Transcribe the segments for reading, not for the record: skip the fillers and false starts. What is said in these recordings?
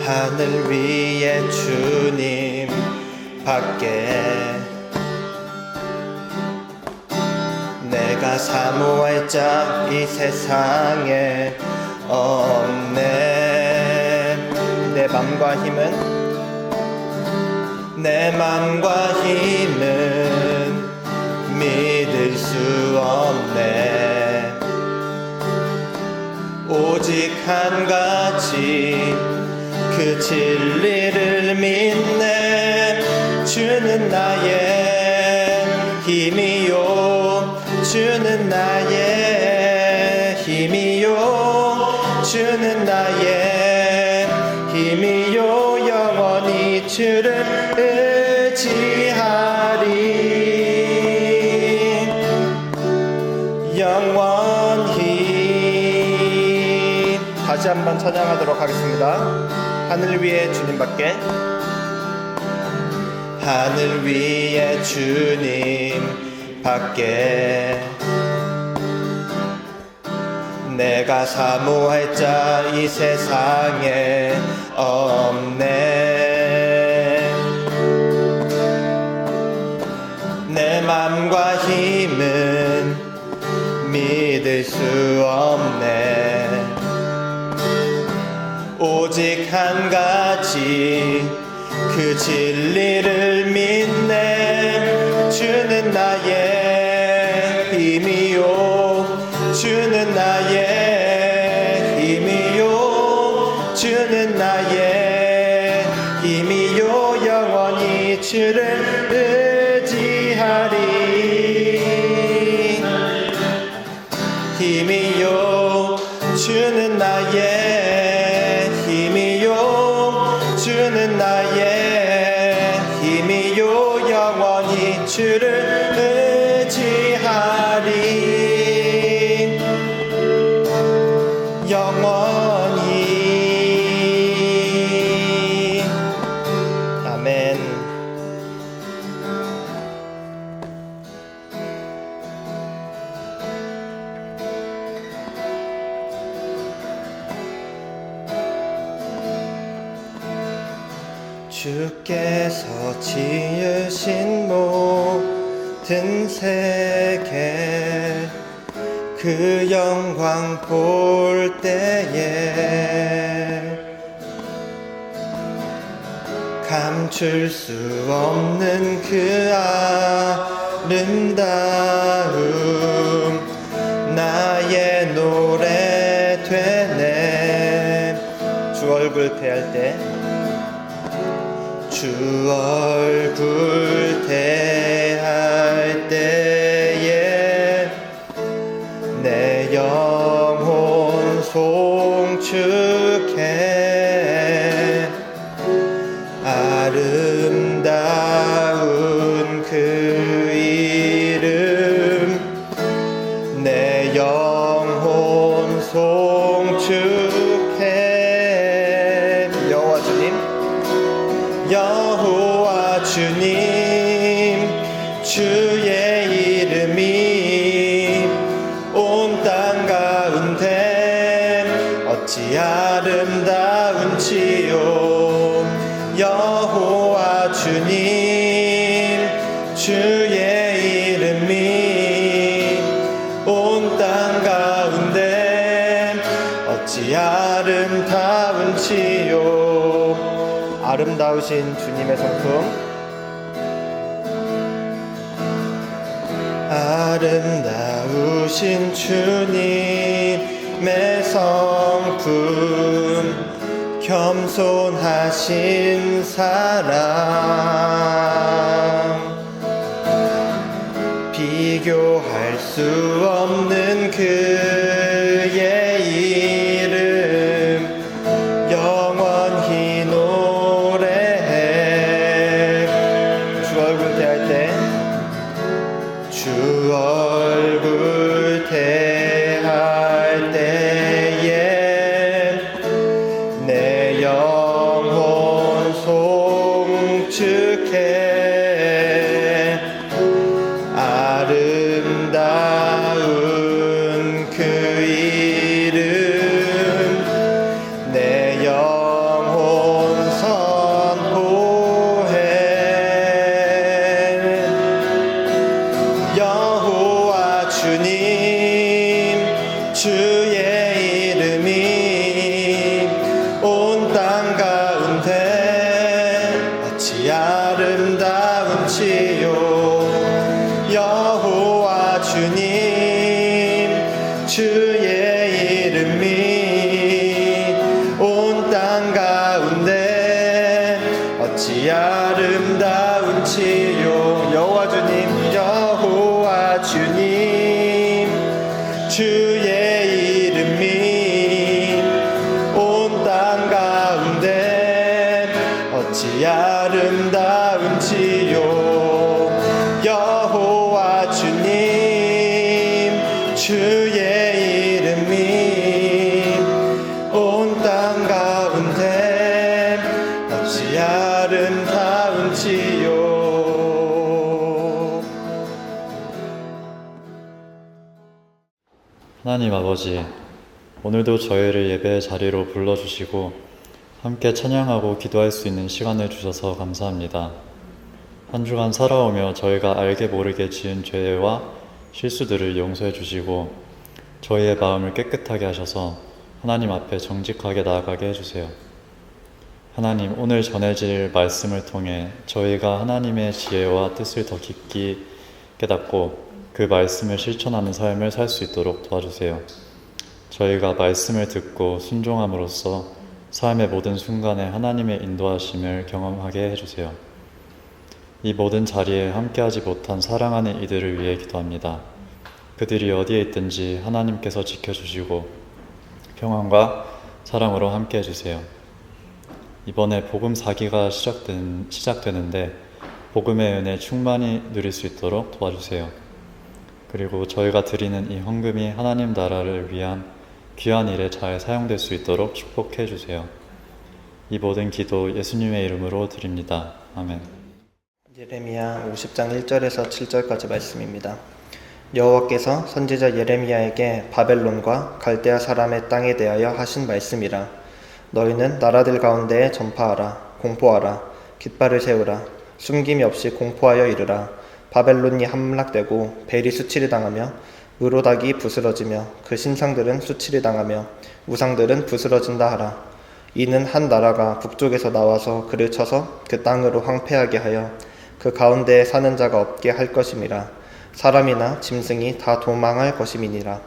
하늘 위에 주님 밖에 내가 사모할 자 이 세상에 없네. 내 맘과 힘은 믿을 수 없네. 오직 한 가지 그 진리를 믿네. 주는 나의 힘이요, 주는 나의 힘이요, 주는 나의 힘이요. 영원히 주를 의지하리. 영원히. 다시 한번 찬양하도록 하겠습니다. 하늘 위에 주님밖에, 하늘 위에 주님 밖에 내가 사모할 자 이 세상에 없네. 내 맘과 힘은 믿을 수 없네. 오직 한 가지 그 진리를 믿네. 주는 나의 힘이요, 주는 나의 힘이요, 주는 나의 힘이요. 영원히 주를 의지하리. 힘이요, 주는 나의 힘이요, 주는 나의 힘이요. 영원히 주를 의지하리. 영원히. 아멘. 주께서 지으신 모든 세계 그 영광 볼 때에 감출 수 없는 그 아름다움 나의 노래 되네. 주 얼굴 대할 때, 주 얼굴 대할 때에 내 영혼 송축해. 아름다운 그 이름 내 영혼 송축해. 여호와 주님, 여호와 주님, 주의 이름이 온 땅 가운데 어찌 아름다운지요. 여호와 주님, 주의 이름이 온 땅 가운데 어찌 아름다운지요. 아름다우신 주님의 성품, 아름다우신 주님의 성품, 겸손하신 사랑, 비교할 수 없는 그의 이름 영원히 노래해. 주 얼굴 대할 때, 주 얼굴 대할 때에 내 영혼 송축해. 아름다운 그 이름 내 영혼 어찌 아름다운지요. 여호와 주님, 여호와 주님, 주의 이름이 온 땅 가운데 어찌 아름다운지요. 여호와 주님, 주의 이름이 온 땅 가운데 어찌 아름다운지요. 하나님 아버지, 오늘도 저희를 예배의 자리로 불러주시고 함께 찬양하고 기도할 수 있는 시간을 주셔서 감사합니다. 한 주간 살아오며 저희가 알게 모르게 지은 죄와 실수들을 용서해 주시고 저희의 마음을 깨끗하게 하셔서 하나님 앞에 정직하게 나아가게 해주세요. 하나님, 오늘 전해질 말씀을 통해 저희가 하나님의 지혜와 뜻을 더 깊이 깨닫고 그 말씀을 실천하는 삶을 살 수 있도록 도와주세요. 저희가 말씀을 듣고 순종함으로써 삶의 모든 순간에 하나님의 인도하심을 경험하게 해주세요. 이 모든 자리에 함께하지 못한 사랑하는 이들을 위해 기도합니다. 그들이 어디에 있든지 하나님께서 지켜주시고 평안과 사랑으로 함께 해주세요. 이번에 복음 4기가 시작되는데 복음의 은혜 충만히 누릴 수 있도록 도와주세요. 그리고 저희가 드리는 이 헌금이 하나님 나라를 위한 귀한 일에 잘 사용될 수 있도록 축복해 주세요. 이 모든 기도 예수님의 이름으로 드립니다. 아멘. 예레미야 50장 1절에서 7절까지 말씀입니다. 여호와께서 선지자 예레미야에게 바벨론과 갈대아 사람의 땅에 대하여 하신 말씀이라. 너희는 나라들 가운데에 전파하라. 공포하라. 깃발을 세우라. 숨김이 없이 공포하여 이르라. 바벨론이 함락되고 벨이 수치를 당하며 으로닥이 부스러지며 그 신상들은 수치를 당하며 우상들은 부스러진다 하라. 이는 한 나라가 북쪽에서 나와서 그를 쳐서 그 땅으로 황폐하게 하여 그 가운데에 사는 자가 없게 할 것임이라. 사람이나 짐승이 다 도망할 것임이니라.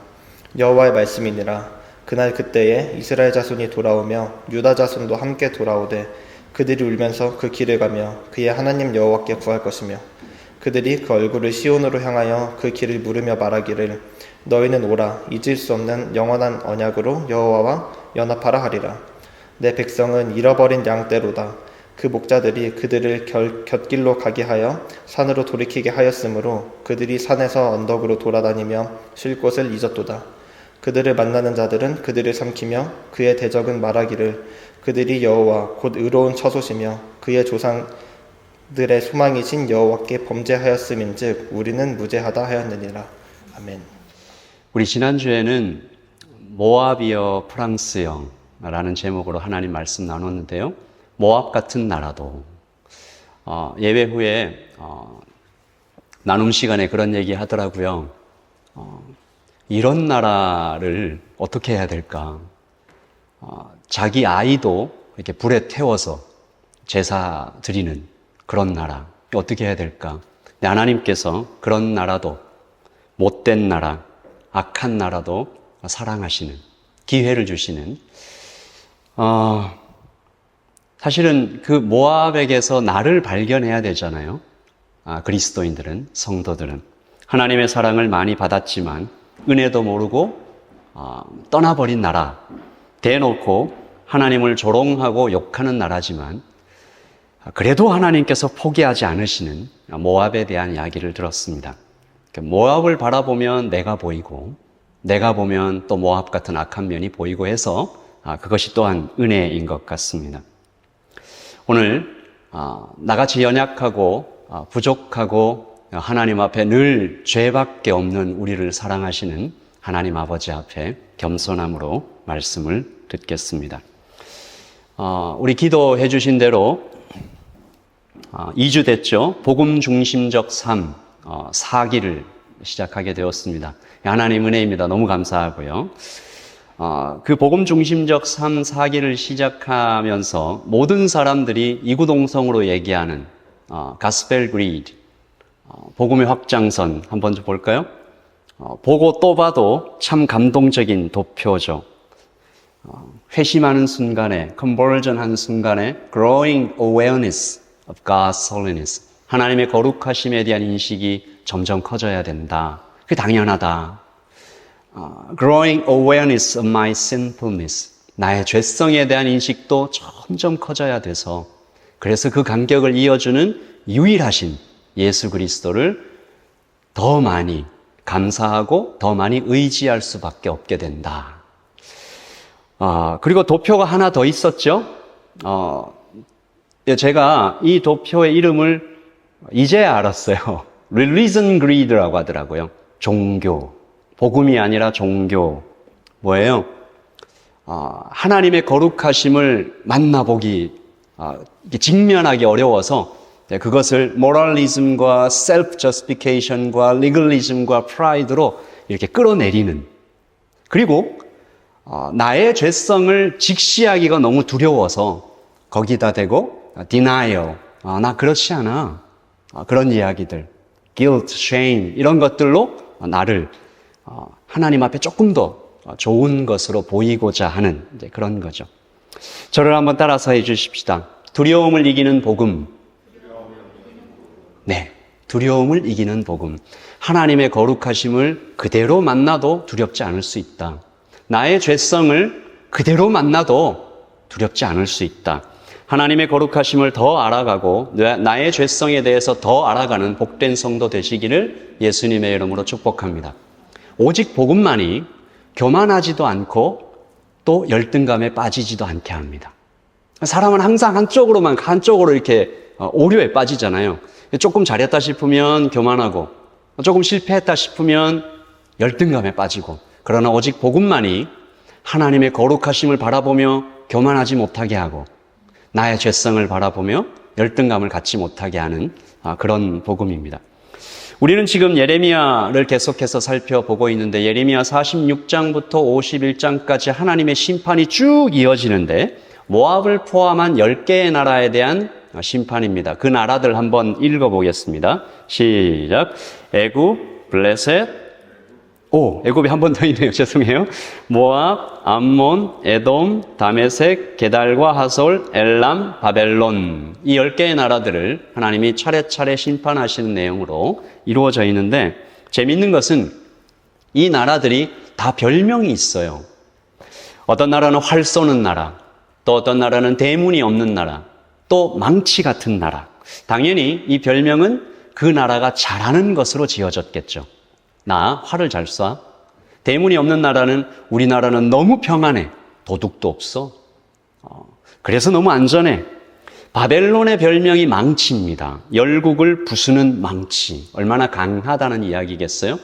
여호와의 말씀이니라. 그날 그때에 이스라엘 자손이 돌아오며 유다 자손도 함께 돌아오되 그들이 울면서 그 길을 가며 그의 하나님 여호와께 구할 것이며 그들이 그 얼굴을 시온으로 향하여 그 길을 물으며 말하기를 너희는 오라. 잊을 수 없는 영원한 언약으로 여호와와 연합하라 하리라. 내 백성은 잃어버린 양떼로다. 그 목자들이 그들을 곁길로 가게 하여 산으로 돌이키게 하였으므로 그들이 산에서 언덕으로 돌아다니며 쉴 곳을 잊었도다. 그들을 만나는 자들은 그들을 삼키며 그의 대적은 말하기를 그들이 여호와 곧 의로운 처소시며 그의 조상들의 소망이신 여호와께 범죄하였음인즉 우리는 무죄하다 하였느니라. 아멘. 우리 지난주에는 모압이여 프랑스여라는 제목으로 하나님 말씀 나눴는데요. 모압 같은 나라도 예배 후에 나눔 시간에 그런 얘기 하더라고요. 이런 나라를 어떻게 해야 될까? 자기 아이도 이렇게 불에 태워서 제사 드리는 그런 나라 어떻게 해야 될까? 하나님께서 그런 나라도 못된 나라, 악한 나라도 사랑하시는 기회를 주시는 사실은 그 모압에게서 나를 발견해야 되잖아요. 그리스도인들은, 성도들은 하나님의 사랑을 많이 받았지만 은혜도 모르고 떠나버린 나라, 대놓고 하나님을 조롱하고 욕하는 나라지만 그래도 하나님께서 포기하지 않으시는 모압에 대한 이야기를 들었습니다. 모압을 바라보면 내가 보이고 내가 보면 또 모압 같은 악한 면이 보이고 해서 그것이 또한 은혜인 것 같습니다. 오늘 나같이 연약하고 부족하고 하나님 앞에 늘 죄밖에 없는 우리를 사랑하시는 하나님 아버지 앞에 겸손함으로 말씀을 듣겠습니다. 우리 기도해 주신 대로 2주 됐죠. 복음 중심적 삶 4기를 시작하게 되었습니다. 하나님 은혜입니다. 너무 감사하고요. 그 복음 중심적 삶 4기를 시작하면서 모든 사람들이 이구동성으로 얘기하는 가스펠 그리드, 복음의 확장선 한번 좀 볼까요? 보고 또 봐도 참 감동적인 도표죠. 회심하는 순간에, 컨버전하는 순간에 growing awareness, of God's holiness. 하나님의 거룩하심에 대한 인식이 점점 커져야 된다. 그게 당연하다. Growing awareness of my sinfulness. 나의 죄성에 대한 인식도 점점 커져야 돼서 그래서 그 간격을 이어주는 유일하신 예수 그리스도를 더 많이 감사하고 더 많이 의지할 수밖에 없게 된다. 그리고 도표가 하나 더 있었죠. 제가 이 도표의 이름을 이제야 알았어요. Religion Grid라고 하더라고요. 종교. 복음이 아니라 종교. 뭐예요? 하나님의 거룩하심을 만나보기, 직면하기 어려워서 그것을 모럴리즘과 셀프 저스티피케이션과 리글리즘과 프라이드로 이렇게 끌어내리는, 그리고 나의 죄성을 직시하기가 너무 두려워서 거기다 대고 denial, 나 그렇지 않아, 그런 이야기들, guilt, shame 이런 것들로 나를 하나님 앞에 조금 더 좋은 것으로 보이고자 하는 이제 그런 거죠. 저를 한번 따라서 해 주십시다. 두려움을 이기는 복음. 네, 두려움을 이기는 복음. 하나님의 거룩하심을 그대로 만나도 두렵지 않을 수 있다. 나의 죄성을 그대로 만나도 두렵지 않을 수 있다. 하나님의 거룩하심을 더 알아가고 나의 죄성에 대해서 더 알아가는 복된 성도 되시기를 예수님의 이름으로 축복합니다. 오직 복음만이 교만하지도 않고 또 열등감에 빠지지도 않게 합니다. 사람은 항상 한쪽으로 이렇게 오류에 빠지잖아요. 조금 잘했다 싶으면 교만하고 조금 실패했다 싶으면 열등감에 빠지고, 그러나 오직 복음만이 하나님의 거룩하심을 바라보며 교만하지 못하게 하고 나의 죄성을 바라보며 열등감을 갖지 못하게 하는 그런 복음입니다. 우리는 지금 예레미야를 계속해서 살펴보고 있는데 예레미야 46장부터 51장까지 하나님의 심판이 쭉 이어지는데 모압을 포함한 10개의 나라에 대한 심판입니다. 그 나라들 한번 읽어보겠습니다. 시작. 애굽, 블레셋, 애굽이 한 번 더 있네요. 죄송해요. 모압, 암몬, 에돔, 다메섹, 게달과 하솔, 엘람, 바벨론. 이 10개의 나라들을 하나님이 차례차례 심판하시는 내용으로 이루어져 있는데, 재미있는 것은 이 나라들이 다 별명이 있어요. 어떤 나라는 활 쏘는 나라, 또 어떤 나라는 대문이 없는 나라, 또 망치 같은 나라. 당연히 이 별명은 그 나라가 잘하는 것으로 지어졌겠죠. 나 활을 잘 쏴. 대문이 없는 나라는 우리나라는 너무 평안해. 도둑도 없어. 그래서 너무 안전해. 바벨론의 별명이 망치입니다. 열국을 부수는 망치. 얼마나 강하다는 이야기겠어요?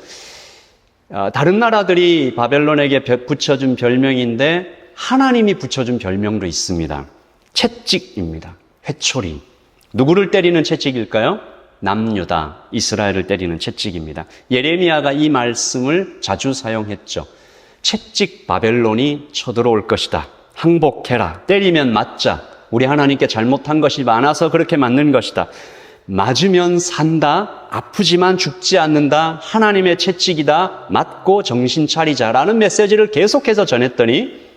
다른 나라들이 바벨론에게 붙여준 별명인데 하나님이 붙여준 별명도 있습니다. 채찍입니다. 회초리. 누구를 때리는 채찍일까요? 남유다, 이스라엘을 때리는 채찍입니다. 예레미야가 이 말씀을 자주 사용했죠. 채찍 바벨론이 쳐들어올 것이다. 항복해라. 때리면 맞자. 우리 하나님께 잘못한 것이 많아서 그렇게 맞는 것이다. 맞으면 산다. 아프지만 죽지 않는다. 하나님의 채찍이다. 맞고 정신 차리자라는 메시지를 계속해서 전했더니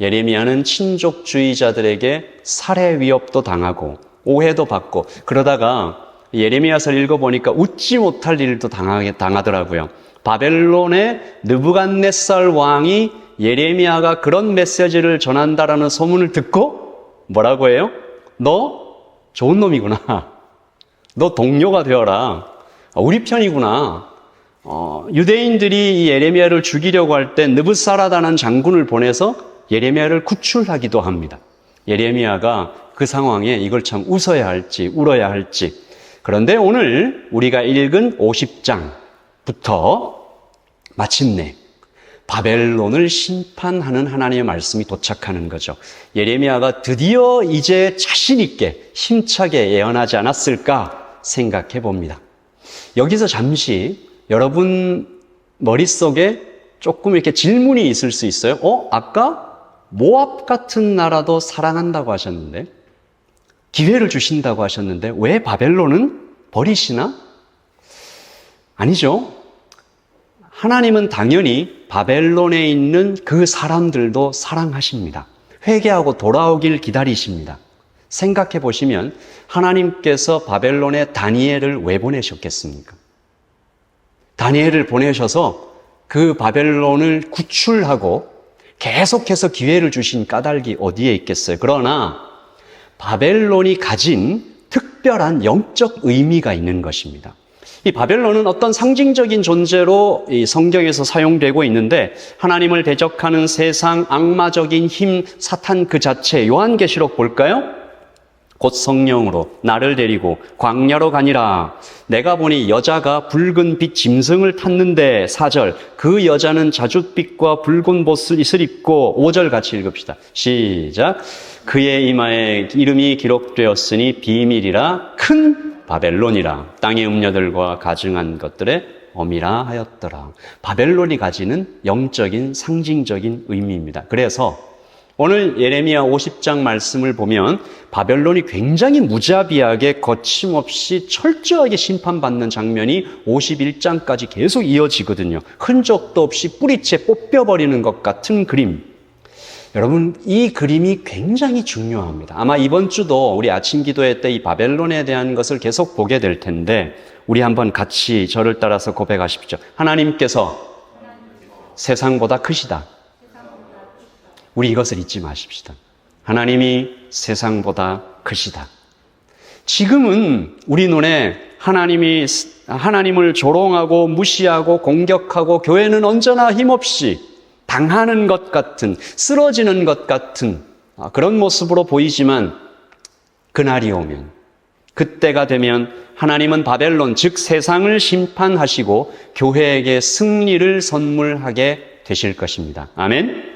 예레미야는 친족주의자들에게 살해 위협도 당하고 오해도 받고, 그러다가 예레미야서를 읽어보니까 웃지 못할 일도 당하더라고요. 바벨론의 느부갓네살 왕이 예레미야가 그런 메시지를 전한다라는 소문을 듣고 뭐라고 해요? 너 좋은 놈이구나. 너 동료가 되어라. 우리 편이구나. 유대인들이 이 예레미야를 죽이려고 할 때 느부사라다는 장군을 보내서 예레미야를 구출하기도 합니다. 예레미야가 그 상황에 이걸 참 웃어야 할지 울어야 할지. 그런데 오늘 우리가 읽은 50장부터 마침내 바벨론을 심판하는 하나님의 말씀이 도착하는 거죠. 예레미야가 드디어 이제 자신 있게 힘차게 예언하지 않았을까 생각해 봅니다. 여기서 잠시 여러분 머릿속에 조금 이렇게 질문이 있을 수 있어요. 아까 모압 같은 나라도 사랑한다고 하셨는데, 기회를 주신다고 하셨는데 왜 바벨론은 버리시나? 아니죠. 하나님은 당연히 바벨론에 있는 그 사람들도 사랑하십니다. 회개하고 돌아오길 기다리십니다. 생각해 보시면 하나님께서 바벨론에 다니엘을 왜 보내셨겠습니까? 다니엘을 보내셔서 그 바벨론을 구출하고 계속해서 기회를 주신 까닭이 어디에 있겠어요? 그러나 바벨론이 가진 특별한 영적 의미가 있는 것입니다. 이 바벨론은 어떤 상징적인 존재로 이 성경에서 사용되고 있는데 하나님을 대적하는 세상, 악마적인 힘, 사탄 그 자체, 요한계시록 볼까요? 곧 성령으로 나를 데리고 광야로 가니라. 내가 보니 여자가 붉은 빛 짐승을 탔는데 4절 그 여자는 자줏빛과 붉은 옷을 입고 5절 같이 읽읍시다. 시작. 그의 이마에 이름이 기록되었으니 비밀이라 큰 바벨론이라 땅의 음녀들과 가증한 것들의 어미라 하였더라. 바벨론이 가지는 영적인 상징적인 의미입니다. 그래서 오늘 예레미야 50장 말씀을 보면 바벨론이 굉장히 무자비하게 거침없이 철저하게 심판받는 장면이 51장까지 계속 이어지거든요. 흔적도 없이 뿌리채 뽑혀버리는 것 같은 그림. 여러분, 이 그림이 굉장히 중요합니다. 아마 이번 주도 우리 아침 기도회 때 이 바벨론에 대한 것을 계속 보게 될 텐데 우리 한번 같이 저를 따라서 고백하십시오. 하나님께서 세상보다 크시다. 우리 이것을 잊지 마십시다. 하나님이 세상보다 크시다. 지금은 우리 눈에 하나님을 조롱하고 무시하고 공격하고 교회는 언제나 힘없이 당하는 것 같은, 쓰러지는 것 같은 그런 모습으로 보이지만 그날이 오면, 그때가 되면 하나님은 바벨론, 즉 세상을 심판하시고 교회에게 승리를 선물하게 되실 것입니다. 아멘.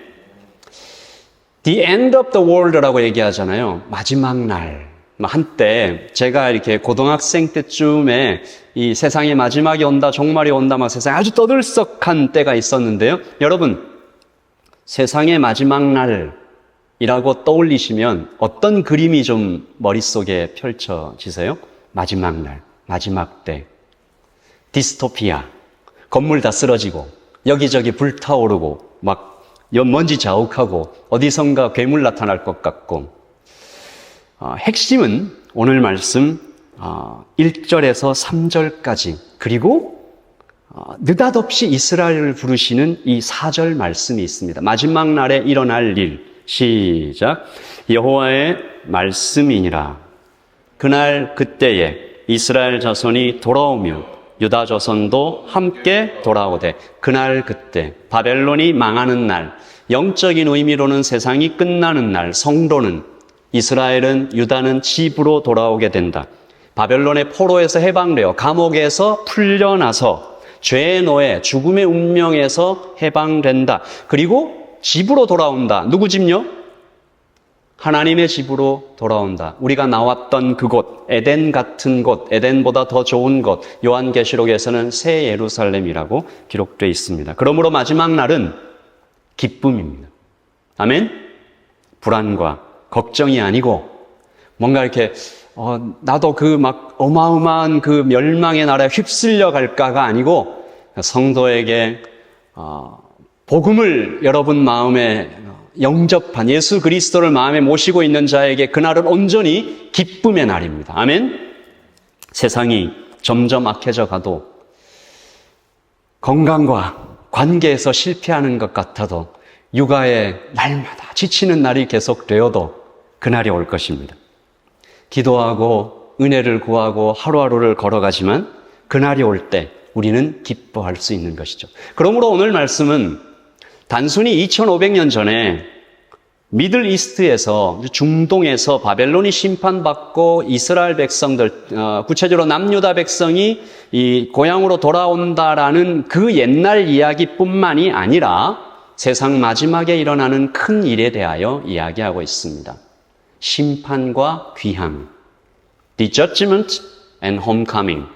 The end of the world라고 얘기하잖아요. 마지막 날. 한때 제가 이렇게 고등학생 때쯤에 이 세상의 마지막이 온다, 종말이 온다, 막 세상에 아주 떠들썩한 때가 있었는데요. 여러분, 세상의 마지막 날이라고 떠올리시면 어떤 그림이 좀 머릿속에 펼쳐지세요? 마지막 날, 마지막 때. 디스토피아. 건물 다 쓰러지고 여기저기 불타오르고 막 먼지 자욱하고 어디선가 괴물 나타날 것 같고 핵심은 오늘 말씀 1절에서 3절까지 그리고 느닷없이 이스라엘을 부르시는 이 4절 말씀이 있습니다. 마지막 날에 일어날 일. 시작. 여호와의 말씀이니라. 그날 그때에 이스라엘 자손이 돌아오며 유다 자손도 함께 돌아오되 그날 그때 바벨론이 망하는 날, 영적인 의미로는 세상이 끝나는 날, 성도는 이스라엘은 유다는 집으로 돌아오게 된다. 바벨론의 포로에서 해방되어 감옥에서 풀려나서 죄의 노예, 죽음의 운명에서 해방된다. 그리고 집으로 돌아온다. 누구 집요? 하나님의 집으로 돌아온다. 우리가 나왔던 그곳, 에덴 같은 곳, 에덴보다 더 좋은 곳, 요한계시록에서는 새 예루살렘이라고 기록되어 있습니다. 그러므로 마지막 날은 기쁨입니다. 아멘? 불안과 걱정이 아니고 뭔가 이렇게 나도 그 막 어마어마한 그 멸망의 나라에 휩쓸려 갈까가 아니고 성도에게 복음을 여러분 마음에 영접한 예수 그리스도를 마음에 모시고 있는 자에게 그날은 온전히 기쁨의 날입니다. 아멘. 세상이 점점 악해져 가도 건강과 관계에서 실패하는 것 같아도 육아에 날마다 지치는 날이 계속되어도 그날이 올 것입니다. 기도하고 은혜를 구하고 하루하루를 걸어가지만 그날이 올 때 우리는 기뻐할 수 있는 것이죠. 그러므로 오늘 말씀은 단순히 2500년 전에 미들 이스트에서, 중동에서 바벨론이 심판받고 이스라엘 백성들, 구체적으로 남유다 백성이 이 고향으로 돌아온다라는 그 옛날 이야기뿐만이 아니라 세상 마지막에 일어나는 큰 일에 대하여 이야기하고 있습니다. 심판과 귀함, The Judgment and Homecoming.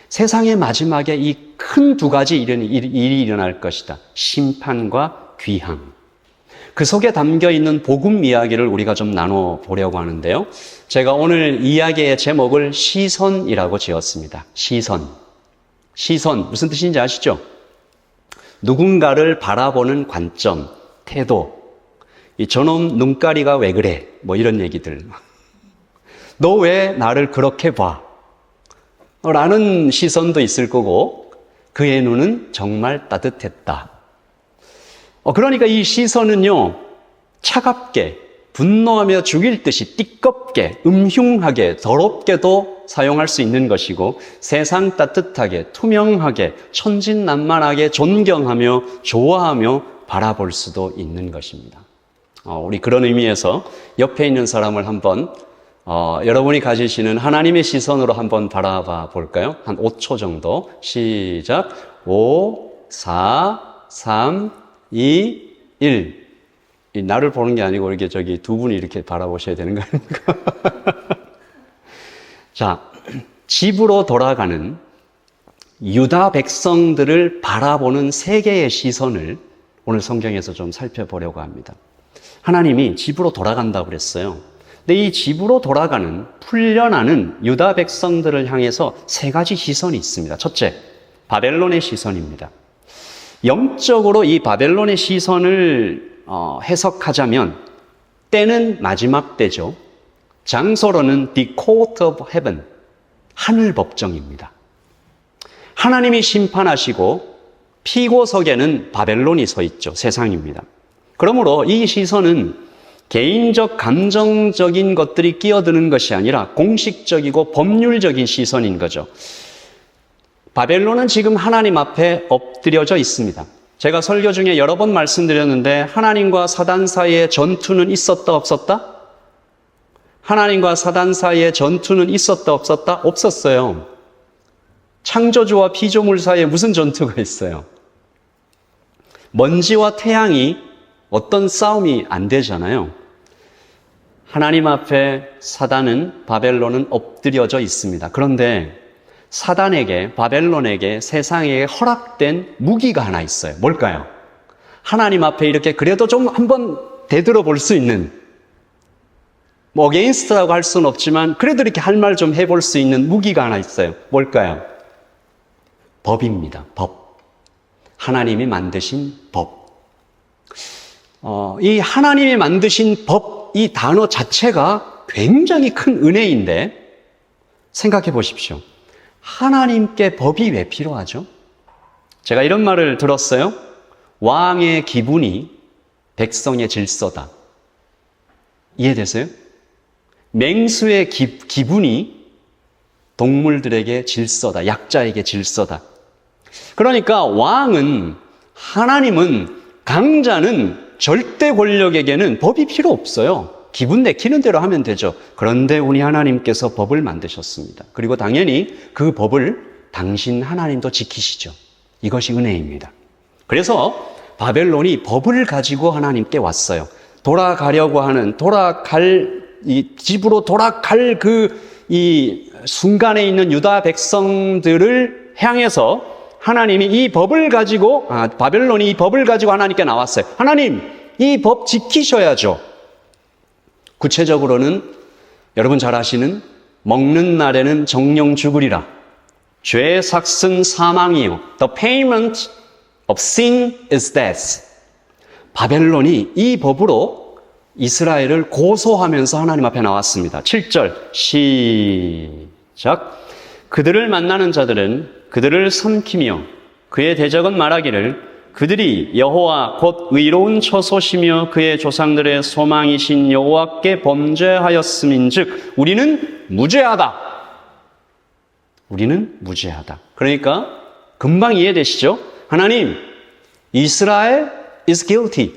세상의 마지막에 이 큰 두 가지 일이 일어날 것이다. 심판과 귀함. 그 속에 담겨 있는 복음 이야기를 우리가 좀 나눠보려고 하는데요. 제가 오늘 이야기의 제목을 시선이라고 지었습니다. 시선. 시선, 무슨 뜻인지 아시죠? 누군가를 바라보는 관점, 태도. 이 저놈 눈가리가 왜 그래? 뭐 이런 얘기들. 너 왜 나를 그렇게 봐? 라는 시선도 있을 거고 그의 눈은 정말 따뜻했다. 그러니까 이 시선은요, 차갑게, 분노하며 죽일 듯이 띠껍게, 음흉하게, 더럽게도 사용할 수 있는 것이고 세상 따뜻하게, 투명하게, 천진난만하게 존경하며 좋아하며 바라볼 수도 있는 것입니다. 우리 그런 의미에서 옆에 있는 사람을 한번 여러분이 가지시는 하나님의 시선으로 한번 바라봐 볼까요? 한 5초 정도. 시작. 5, 4, 3, 2, 1. 나를 보는 게 아니고 이렇게 두 분이 이렇게 바라보셔야 되는 거 아닙니까? 자, 집으로 돌아가는 유다 백성들을 바라보는 세 개의 시선을 오늘 성경에서 좀 살펴보려고 합니다. 하나님이 집으로 돌아간다고 그랬어요. 근데 이 집으로 돌아가는, 풀려나는 유다 백성들을 향해서 세 가지 시선이 있습니다. 첫째, 바벨론의 시선입니다. 영적으로 이 바벨론의 시선을 해석하자면 때는 마지막 때죠. 장소로는 the court of heaven, 하늘 법정입니다. 하나님이 심판하시고 피고석에는 바벨론이 서 있죠. 세상입니다. 그러므로 이 시선은 개인적 감정적인 것들이 끼어드는 것이 아니라 공식적이고 법률적인 시선인 거죠. 바벨론은 지금 하나님 앞에 엎드려져 있습니다. 제가 설교 중에 여러 번 말씀드렸는데 하나님과 사단 사이에 전투는 있었다 없었다? 하나님과 사단 사이에 전투는 있었다 없었다? 없었어요. 창조주와 피조물 사이에 무슨 전투가 있어요? 먼지와 태양이 어떤 싸움이 안 되잖아요. 하나님 앞에 사단은, 바벨론은 엎드려져 있습니다. 그런데 사단에게, 바벨론에게, 세상에게 허락된 무기가 하나 있어요. 뭘까요? 하나님 앞에 이렇게 그래도 좀 한번 되들어 볼 수 있는, 어게인스트라고 할 수는 없지만 그래도 이렇게 할 말 좀 해볼 수 있는 무기가 하나 있어요. 뭘까요? 법입니다. 법. 하나님이 만드신 법. 이 하나님이 만드신 법, 이 단어 자체가 굉장히 큰 은혜인데 생각해 보십시오. 하나님께 법이 왜 필요하죠? 제가 이런 말을 들었어요. 왕의 기분이 백성의 질서다. 이해되세요? 맹수의 기분이 동물들에게 질서다. 약자에게 질서다. 그러니까 왕은, 하나님은, 강자는, 절대 권력에게는 법이 필요 없어요. 기분 내키는 대로 하면 되죠. 그런데 우리 하나님께서 법을 만드셨습니다. 그리고 당연히 그 법을 당신 하나님도 지키시죠. 이것이 은혜입니다. 그래서 바벨론이 법을 가지고 하나님께 왔어요. 돌아가려고 하는, 집으로 돌아갈 이 순간에 있는 유다 백성들을 향해서 하나님이 이 법을 가지고, 바벨론이 이 법을 가지고 하나님께 나왔어요. 하나님, 이 법 지키셔야죠. 구체적으로는 여러분 잘 아시는 먹는 날에는 정령 죽으리라. 죄의 삭은 사망이요. The payment of sin is death. 바벨론이 이 법으로 이스라엘을 고소하면서 하나님 앞에 나왔습니다. 7절 시작. 그들을 만나는 자들은 그들을 삼키며 그의 대적은 말하기를 그들이 여호와 곧 의로운 처소시며 그의 조상들의 소망이신 여호와께 범죄하였음인즉 우리는 무죄하다. 우리는 무죄하다. 그러니까 금방 이해되시죠? 하나님, 이스라엘 is guilty.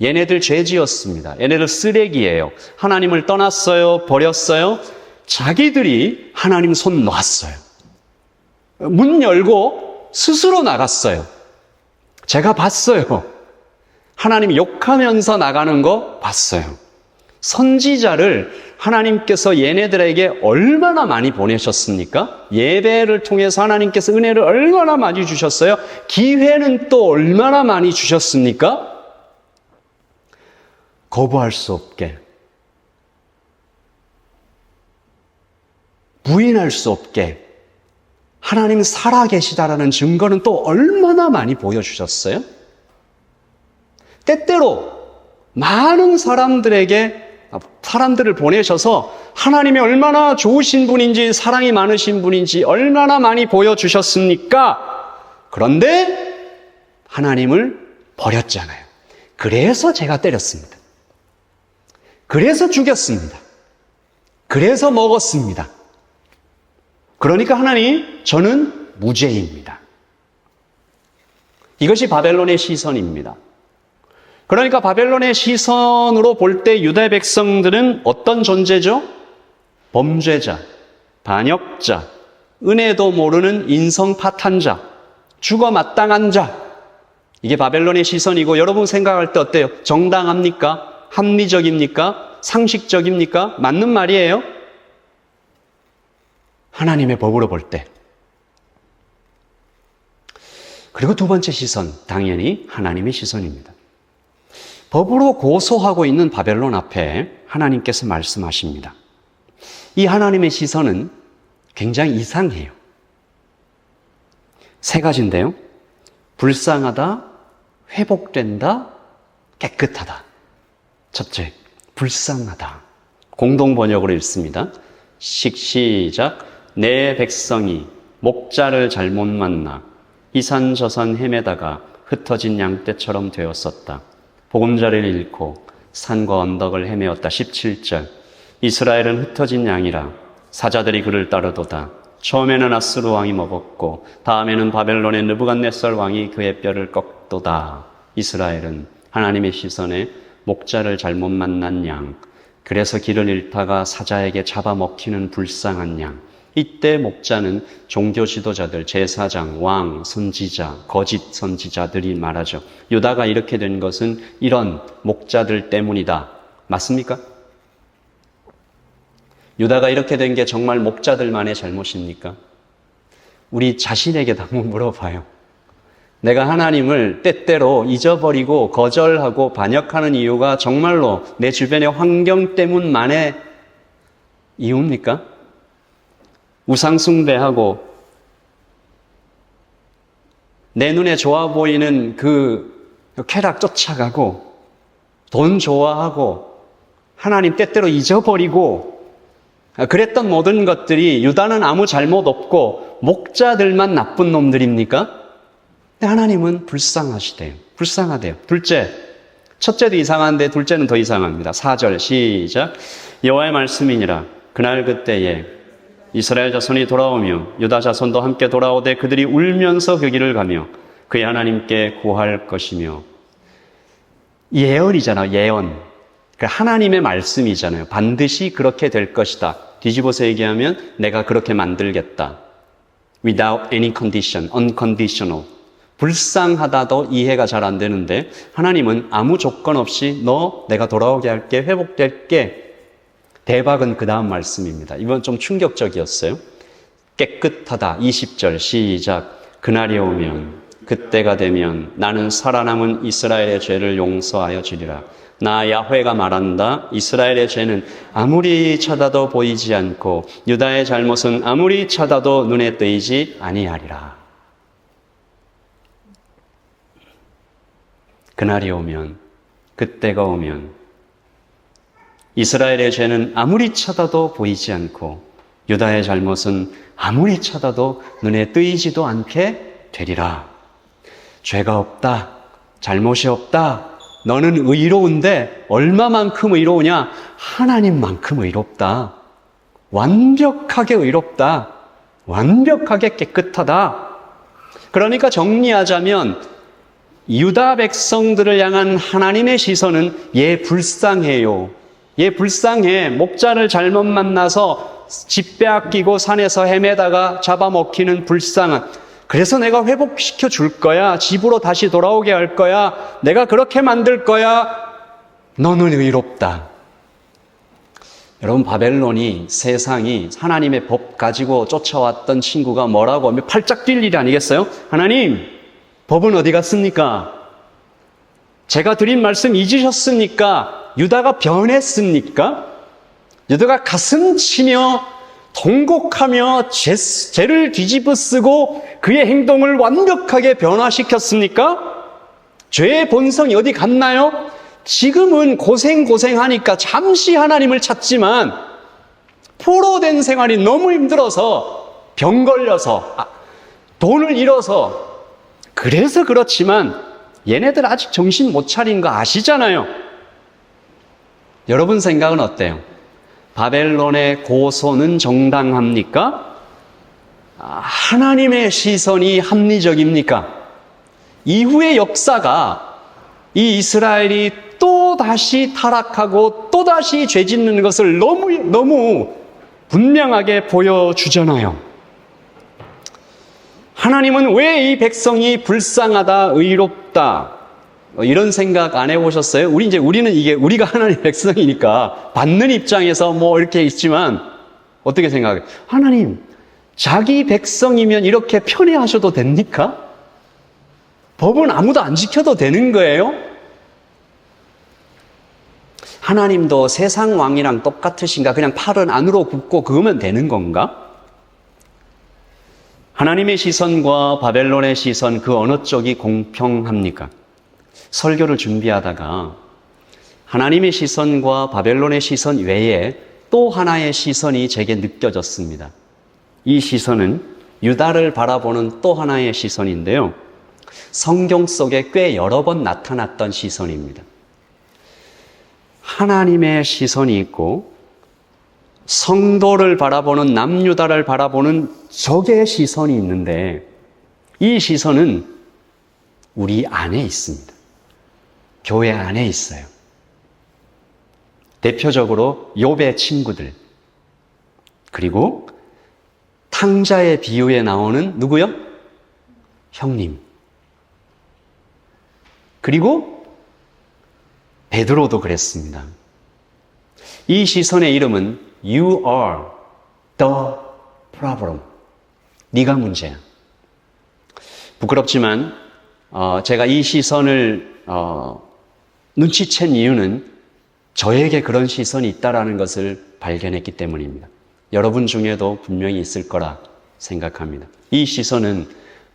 얘네들 죄 지었습니다. 얘네들 쓰레기예요. 하나님을 떠났어요. 버렸어요. 자기들이 하나님 손 놨어요. 문 열고 스스로 나갔어요. 제가 봤어요. 하나님 욕하면서 나가는 거 봤어요. 선지자를 하나님께서 얘네들에게 얼마나 많이 보내셨습니까? 예배를 통해서 하나님께서 은혜를 얼마나 많이 주셨어요? 기회는 또 얼마나 많이 주셨습니까? 거부할 수 없게, 부인할 수 없게 하나님 살아계시다라는 증거는 또 얼마나 많이 보여주셨어요? 때때로 많은 사람들에게 사람들을 보내셔서 하나님이 얼마나 좋으신 분인지, 사랑이 많으신 분인지 얼마나 많이 보여주셨습니까? 그런데 하나님을 버렸잖아요. 그래서 제가 때렸습니다. 그래서 죽였습니다. 그래서 먹었습니다. 그러니까 하나님, 저는 무죄입니다. 이것이 바벨론의 시선입니다. 그러니까 바벨론의 시선으로 볼 때 유다 백성들은 어떤 존재죠? 범죄자, 반역자, 은혜도 모르는 인성 파탄자, 죽어 마땅한 자. 이게 바벨론의 시선이고, 여러분 생각할 때 어때요? 정당합니까? 합리적입니까? 상식적입니까? 맞는 말이에요? 하나님의 법으로 볼 때. 그리고 두 번째 시선, 당연히 하나님의 시선입니다. 법으로 고소하고 있는 바벨론 앞에 하나님께서 말씀하십니다. 이 하나님의 시선은 굉장히 이상해요. 세 가지인데요. 불쌍하다, 회복된다, 깨끗하다. 첫째, 불쌍하다. 공동 번역으로 읽습니다. 시작. 내 백성이 목자를 잘못 만나 이산저산 헤매다가 흩어진 양떼처럼 되었었다. 보금자리를 잃고 산과 언덕을 헤매었다. 17절. 이스라엘은 흩어진 양이라 사자들이 그를 따르도다. 처음에는 아스루 왕이 먹었고 다음에는 바벨론의 느부갓네살 왕이 그의 뼈를 꺾도다. 이스라엘은 하나님의 시선에 목자를 잘못 만난 양, 그래서 길을 잃다가 사자에게 잡아먹히는 불쌍한 양. 이때 목자는 종교 지도자들, 제사장, 왕, 선지자, 거짓 선지자들이 말하죠. 유다가 이렇게 된 것은 이런 목자들 때문이다. 맞습니까? 유다가 이렇게 된 게 정말 목자들만의 잘못입니까? 우리 자신에게 한번 물어봐요. 내가 하나님을 때때로 잊어버리고 거절하고 반역하는 이유가 정말로 내 주변의 환경 때문만의 이유입니까? 우상숭배하고 내 눈에 좋아 보이는 그 쾌락 쫓아가고 돈 좋아하고 하나님 때때로 잊어버리고 그랬던 모든 것들이 유다는 아무 잘못 없고 목자들만 나쁜 놈들입니까? 근데 하나님은 불쌍하시대요. 불쌍하대요. 둘째, 첫째도 이상한데 둘째는 더 이상합니다. 4절 시작. 여호와의 말씀이니라. 그날 그때에 이스라엘 자손이 돌아오며 유다 자손도 함께 돌아오되 그들이 울면서 그 길을 가며 그의 하나님께 구할 것이며. 예언이잖아요. 예언. 그러니까 하나님의 말씀이잖아요. 반드시 그렇게 될 것이다. 뒤집어서 얘기하면 내가 그렇게 만들겠다. Without any condition, unconditional. 불쌍하다도 이해가 잘 안 되는데 하나님은 아무 조건 없이 너 내가 돌아오게 할게, 회복될게. 대박은 그 다음 말씀입니다. 이건 좀 충격적이었어요. 깨끗하다. 20절 시작. 그날이 오면 그때가 되면 나는 살아남은 이스라엘의 죄를 용서하여 주리라. 나 야훼가 말한다. 이스라엘의 죄는 아무리 찾아도 보이지 않고 유다의 잘못은 아무리 찾아도 눈에 띄지 아니하리라. 그날이 오면, 그때가 오면 이스라엘의 죄는 아무리 찾아도 보이지 않고 유다의 잘못은 아무리 찾아도 눈에 띄지도 않게 되리라. 죄가 없다. 잘못이 없다. 너는 의로운데 얼마만큼 의로우냐? 하나님만큼 의롭다. 완벽하게 의롭다. 완벽하게 깨끗하다. 그러니까 정리하자면 유다 백성들을 향한 하나님의 시선은 얘 불쌍해요. 얘 불쌍해. 목자를 잘못 만나서 집 빼앗기고 산에서 헤매다가 잡아먹히는 불쌍한. 그래서 내가 회복시켜 줄 거야. 집으로 다시 돌아오게 할 거야. 내가 그렇게 만들 거야. 너는 의롭다. 여러분, 바벨론이, 세상이 하나님의 법 가지고 쫓아왔던 친구가 뭐라고 하면 팔짝 뛸 일이 아니겠어요? 하나님, 법은 어디 갔습니까? 제가 드린 말씀 잊으셨습니까? 유다가 변했습니까? 유다가 가슴 치며 통곡하며 죄를 뒤집어 쓰고 그의 행동을 완벽하게 변화시켰습니까? 죄의 본성이 어디 갔나요? 지금은 고생하니까 잠시 하나님을 찾지만 포로된 생활이 너무 힘들어서 병 걸려서 돈을 잃어서 그래서 그렇지만 얘네들 아직 정신 못 차린 거 아시잖아요. 여러분 생각은 어때요? 바벨론의 고소는 정당합니까? 하나님의 시선이 합리적입니까? 이후의 역사가 이 이스라엘이 또 다시 타락하고 또 다시 죄 짓는 것을 너무 분명하게 보여주잖아요. 하나님은 왜 이 백성이 불쌍하다, 의롭다, 이런 생각 안 해보셨어요? 우리는 이게 우리가 하나님의 백성이니까 받는 입장에서 뭐 이렇게 있지만 어떻게 생각해요? 하나님, 자기 백성이면 이렇게 편애하셔도 됩니까? 법은 아무도 안 지켜도 되는 거예요? 하나님도 세상 왕이랑 똑같으신가? 그냥 팔은 안으로 굽고 그거면 되는 건가? 하나님의 시선과 바벨론의 시선, 그 어느 쪽이 공평합니까? 설교를 준비하다가 하나님의 시선과 바벨론의 시선 외에 또 하나의 시선이 제게 느껴졌습니다. 이 시선은 유다를 바라보는 또 하나의 시선인데요. 성경 속에 꽤 여러 번 나타났던 시선입니다. 하나님의 시선이 있고 성도를 바라보는 남유다를 바라보는 적의 시선이 있는데 이 시선은 우리 안에 있습니다. 교회 안에 있어요. 대표적으로 욥의 친구들, 그리고 탕자의 비유에 나오는 누구요? 형님. 그리고 베드로도 그랬습니다. 이 시선의 이름은 You are the problem. 네가 문제야. 부끄럽지만 제가 이 시선을 눈치챈 이유는 저에게 그런 시선이 있다는 것을 발견했기 때문입니다. 여러분 중에도 분명히 있을 거라 생각합니다. 이 시선은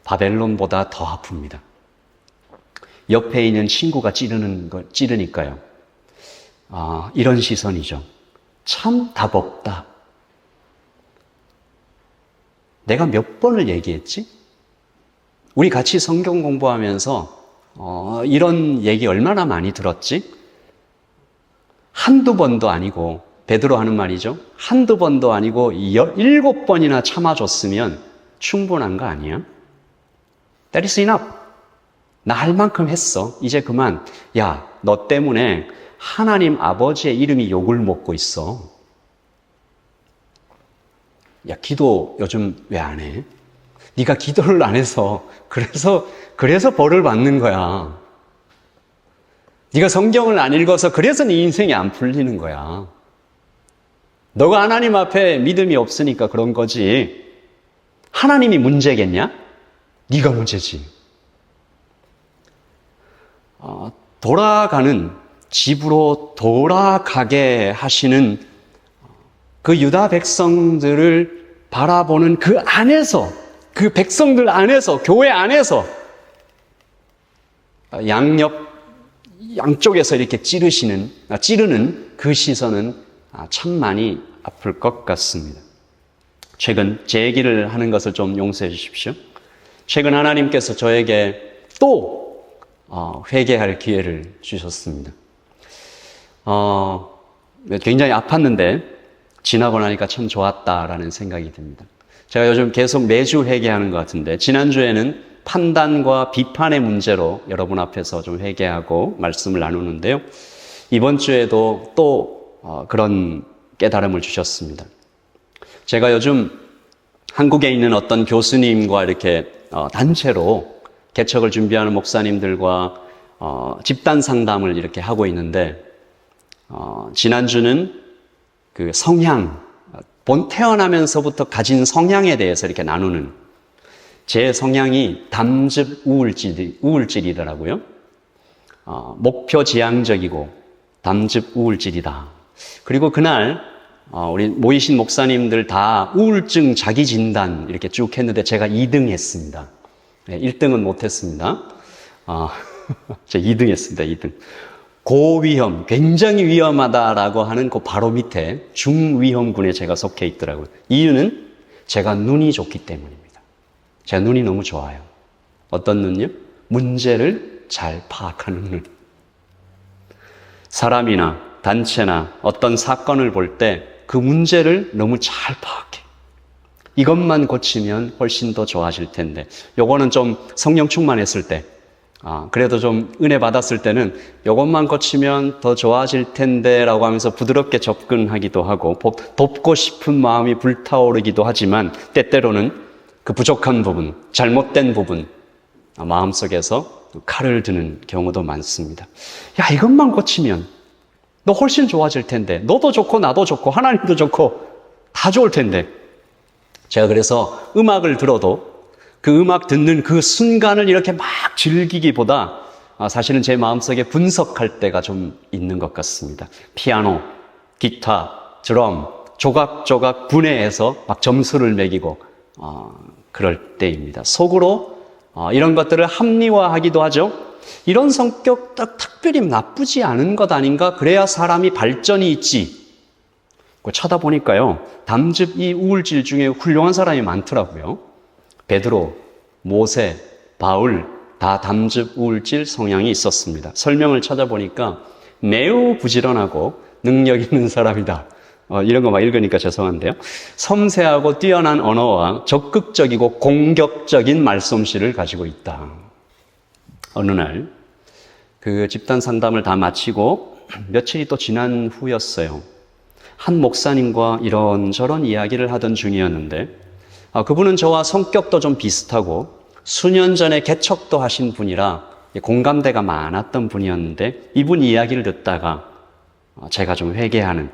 바벨론보다 더 아픕니다. 옆에 있는 친구가 찌르니까요. 이런 시선이죠. 참 답 없다. 내가 몇 번을 얘기했지? 우리 같이 성경 공부하면서 이런 얘기 얼마나 많이 들었지? 한두 번도 아니고, 베드로 하는 말이죠. 한두 번도 아니고 7번이나 참아줬으면 충분한 거 아니야? That is enough. 나 할 만큼 했어. 이제 그만. 야, 너 때문에 하나님 아버지의 이름이 욕을 먹고 있어. 야, 기도 요즘 왜 안 해? 네가 기도를 안 해서 그래서 벌을 받는 거야. 네가 성경을 안 읽어서 그래서 네 인생이 안 풀리는 거야. 너가 하나님 앞에 믿음이 없으니까 그런 거지. 하나님이 문제겠냐? 네가 문제지. 집으로 돌아가게 하시는 그 유다 백성들을 바라보는 그 안에서, 그 백성들 안에서, 교회 안에서 양쪽에서 이렇게 찌르는 그 시선은 참 많이 아플 것 같습니다. 최근 제 얘기를 하는 것을 좀 용서해 주십시오. 최근 하나님께서 저에게 또 회개할 기회를 주셨습니다. 굉장히 아팠는데 지나고 나니까 참 좋았다라는 생각이 듭니다. 제가 요즘 계속 매주 회개하는 것 같은데 지난주에는 판단과 비판의 문제로 여러분 앞에서 좀 회개하고 말씀을 나누는데요. 이번 주에도 또 그런 깨달음을 주셨습니다. 제가 요즘 한국에 있는 어떤 교수님과 이렇게 단체로 개척을 준비하는 목사님들과 집단 상담을 이렇게 하고 있는데 지난주는 그 성향, 태어나면서부터 가진 성향에 대해서 이렇게 나누는, 제 성향이 담즙 우울질이더라고요. 목표 지향적이고 담즙 우울질이다. 그리고 그날 우리 모이신 목사님들 다 우울증 자기 진단 이렇게 쭉 했는데 제가 2등 했습니다. 네, 1등은 못 했습니다. 제가 2등 했습니다. 2등. 고위험, 굉장히 위험하다라고 하는 그 바로 밑에 중위험군에 제가 속해 있더라고요. 이유는 제가 눈이 좋기 때문입니다. 제가 눈이 너무 좋아요. 어떤 눈요? 문제를 잘 파악하는 눈. 사람이나 단체나 어떤 사건을 볼 때 그 문제를 너무 잘 파악해. 이것만 고치면 훨씬 더 좋아질 텐데. 요거는 좀 성령 충만했을 때, 그래도 좀 은혜 받았을 때는 요것만 고치면 더 좋아질 텐데 라고 하면서 부드럽게 접근하기도 하고 돕고 싶은 마음이 불타오르기도 하지만 때때로는 그 부족한 부분, 잘못된 부분, 마음속에서 칼을 드는 경우도 많습니다. 야, 이것만 고치면 너 훨씬 좋아질 텐데, 너도 좋고 나도 좋고 하나님도 좋고 다 좋을 텐데. 제가 그래서 음악을 들어도 그 음악 듣는 그 순간을 이렇게 막 즐기기보다 사실은 제 마음속에 분석할 때가 좀 있는 것 같습니다. 피아노, 기타, 드럼, 조각조각 분해해서 막 점수를 매기고 그럴 때입니다. 속으로 이런 것들을 합리화하기도 하죠. 이런 성격 딱 특별히 나쁘지 않은 것 아닌가? 그래야 사람이 발전이 있지. 쳐다보니까요, 담즙이 우울질 중에 훌륭한 사람이 많더라고요. 베드로, 모세, 바울 다 담즙 우울질 성향이 있었습니다. 설명을 찾아보니까 매우 부지런하고 능력 있는 사람이다. 이런 거 막 읽으니까 죄송한데요. 섬세하고 뛰어난 언어와 적극적이고 공격적인 말솜씨를 가지고 있다. 어느 날 그 집단 상담을 다 마치고 며칠이 또 지난 후였어요. 한 목사님과 이런저런 이야기를 하던 중이었는데 그분은 저와 성격도 좀 비슷하고 수년 전에 개척도 하신 분이라 공감대가 많았던 분이었는데 이분 이야기를 듣다가 제가 좀 회개하는,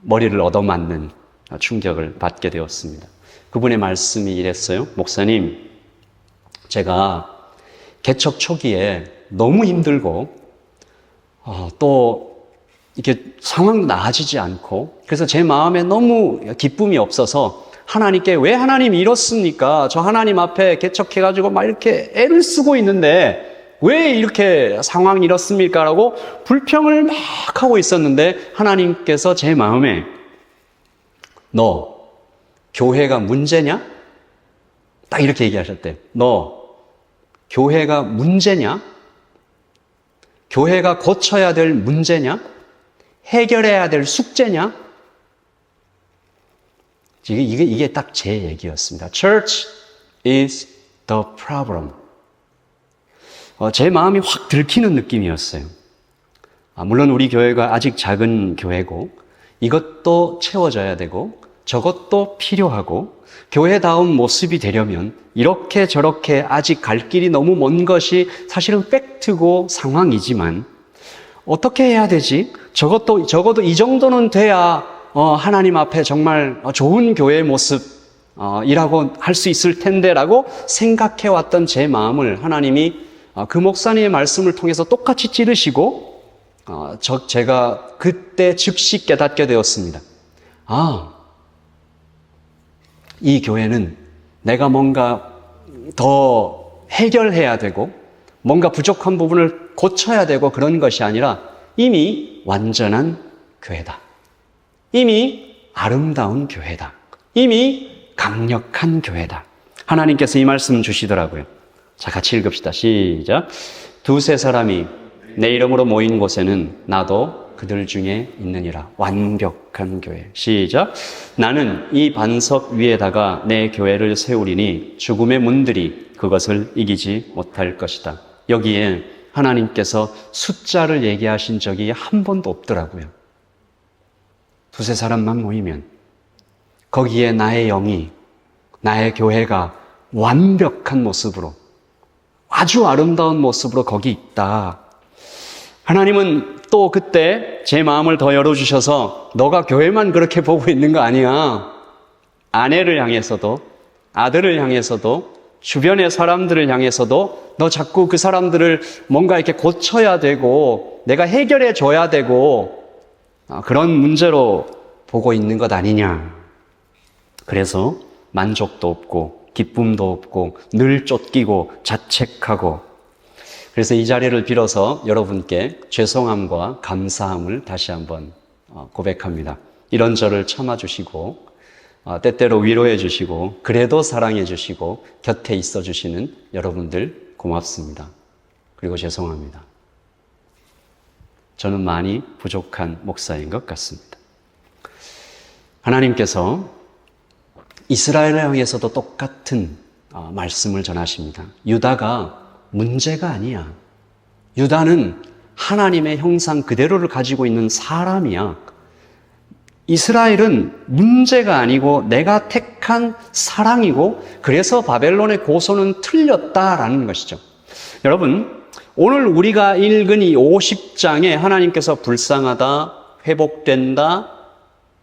머리를 얻어맞는 충격을 받게 되었습니다. 그분의 말씀이 이랬어요. 목사님, 제가 개척 초기에 너무 힘들고 또 이렇게 상황도 나아지지 않고 그래서 제 마음에 너무 기쁨이 없어서 하나님께 왜 하나님이 이렇습니까? 저 하나님 앞에 개척해가지고 막 이렇게 애를 쓰고 있는데 왜 이렇게 상황이 이렇습니까? 라고 불평을 막 하고 있었는데 하나님께서 제 마음에 너 교회가 문제냐? 딱 이렇게 얘기하셨대요. 너 교회가 문제냐? 교회가 고쳐야 될 문제냐? 해결해야 될 숙제냐? 이게 딱 제 얘기였습니다. Church is the problem. 제 마음이 확 들키는 느낌이었어요. 물론 우리 교회가 아직 작은 교회고 이것도 채워져야 되고 저것도 필요하고 교회다운 모습이 되려면 이렇게 저렇게 아직 갈 길이 너무 먼 것이 사실은 팩트고 상황이지만 어떻게 해야 되지? 적어도 이 정도는 돼야 하나님 앞에 정말 좋은 교회의 모습이라고 할 수 있을 텐데라고 생각해왔던 제 마음을 하나님이 그 목사님의 말씀을 통해서 똑같이 찌르시고 제가 그때 즉시 깨닫게 되었습니다. 이 교회는 내가 뭔가 더 해결해야 되고 뭔가 부족한 부분을 고쳐야 되고 그런 것이 아니라 이미 완전한 교회다. 이미 아름다운 교회다. 이미 강력한 교회다. 하나님께서 이 말씀 주시더라고요. 자, 같이 읽읍시다. 시작. 두세 사람이 내 이름으로 모인 곳에는 나도 그들 중에 있느니라. 완벽한 교회. 시작. 나는 이 반석 위에다가 내 교회를 세우리니 죽음의 문들이 그것을 이기지 못할 것이다. 여기에 하나님께서 숫자를 얘기하신 적이 한 번도 없더라고요. 두세 사람만 모이면 거기에 나의 영이, 나의 교회가 완벽한 모습으로, 아주 아름다운 모습으로 거기 있다. 하나님은 또 그때 제 마음을 더 열어주셔서 너가 교회만 그렇게 보고 있는 거 아니야. 아내를 향해서도, 아들을 향해서도, 주변의 사람들을 향해서도 너 자꾸 그 사람들을 뭔가 이렇게 고쳐야 되고 내가 해결해 줘야 되고 그런 문제로 보고 있는 것 아니냐. 그래서 만족도 없고 기쁨도 없고 늘 쫓기고 자책하고 그래서 이 자리를 빌어서 여러분께 죄송함과 감사함을 다시 한번 고백합니다. 이런 저를 참아주시고 때때로 위로해 주시고 그래도 사랑해 주시고 곁에 있어 주시는 여러분들 고맙습니다. 그리고 죄송합니다. 저는 많이 부족한 목사인 것 같습니다. 하나님께서 이스라엘을 향해서도 똑같은 말씀을 전하십니다. 유다가 문제가 아니야. 유다는 하나님의 형상 그대로를 가지고 있는 사람이야. 이스라엘은 문제가 아니고 내가 택한 사랑이고 그래서 바벨론의 고소는 틀렸다라는 것이죠. 여러분, 오늘 우리가 읽은 이 50장에 하나님께서 불쌍하다, 회복된다,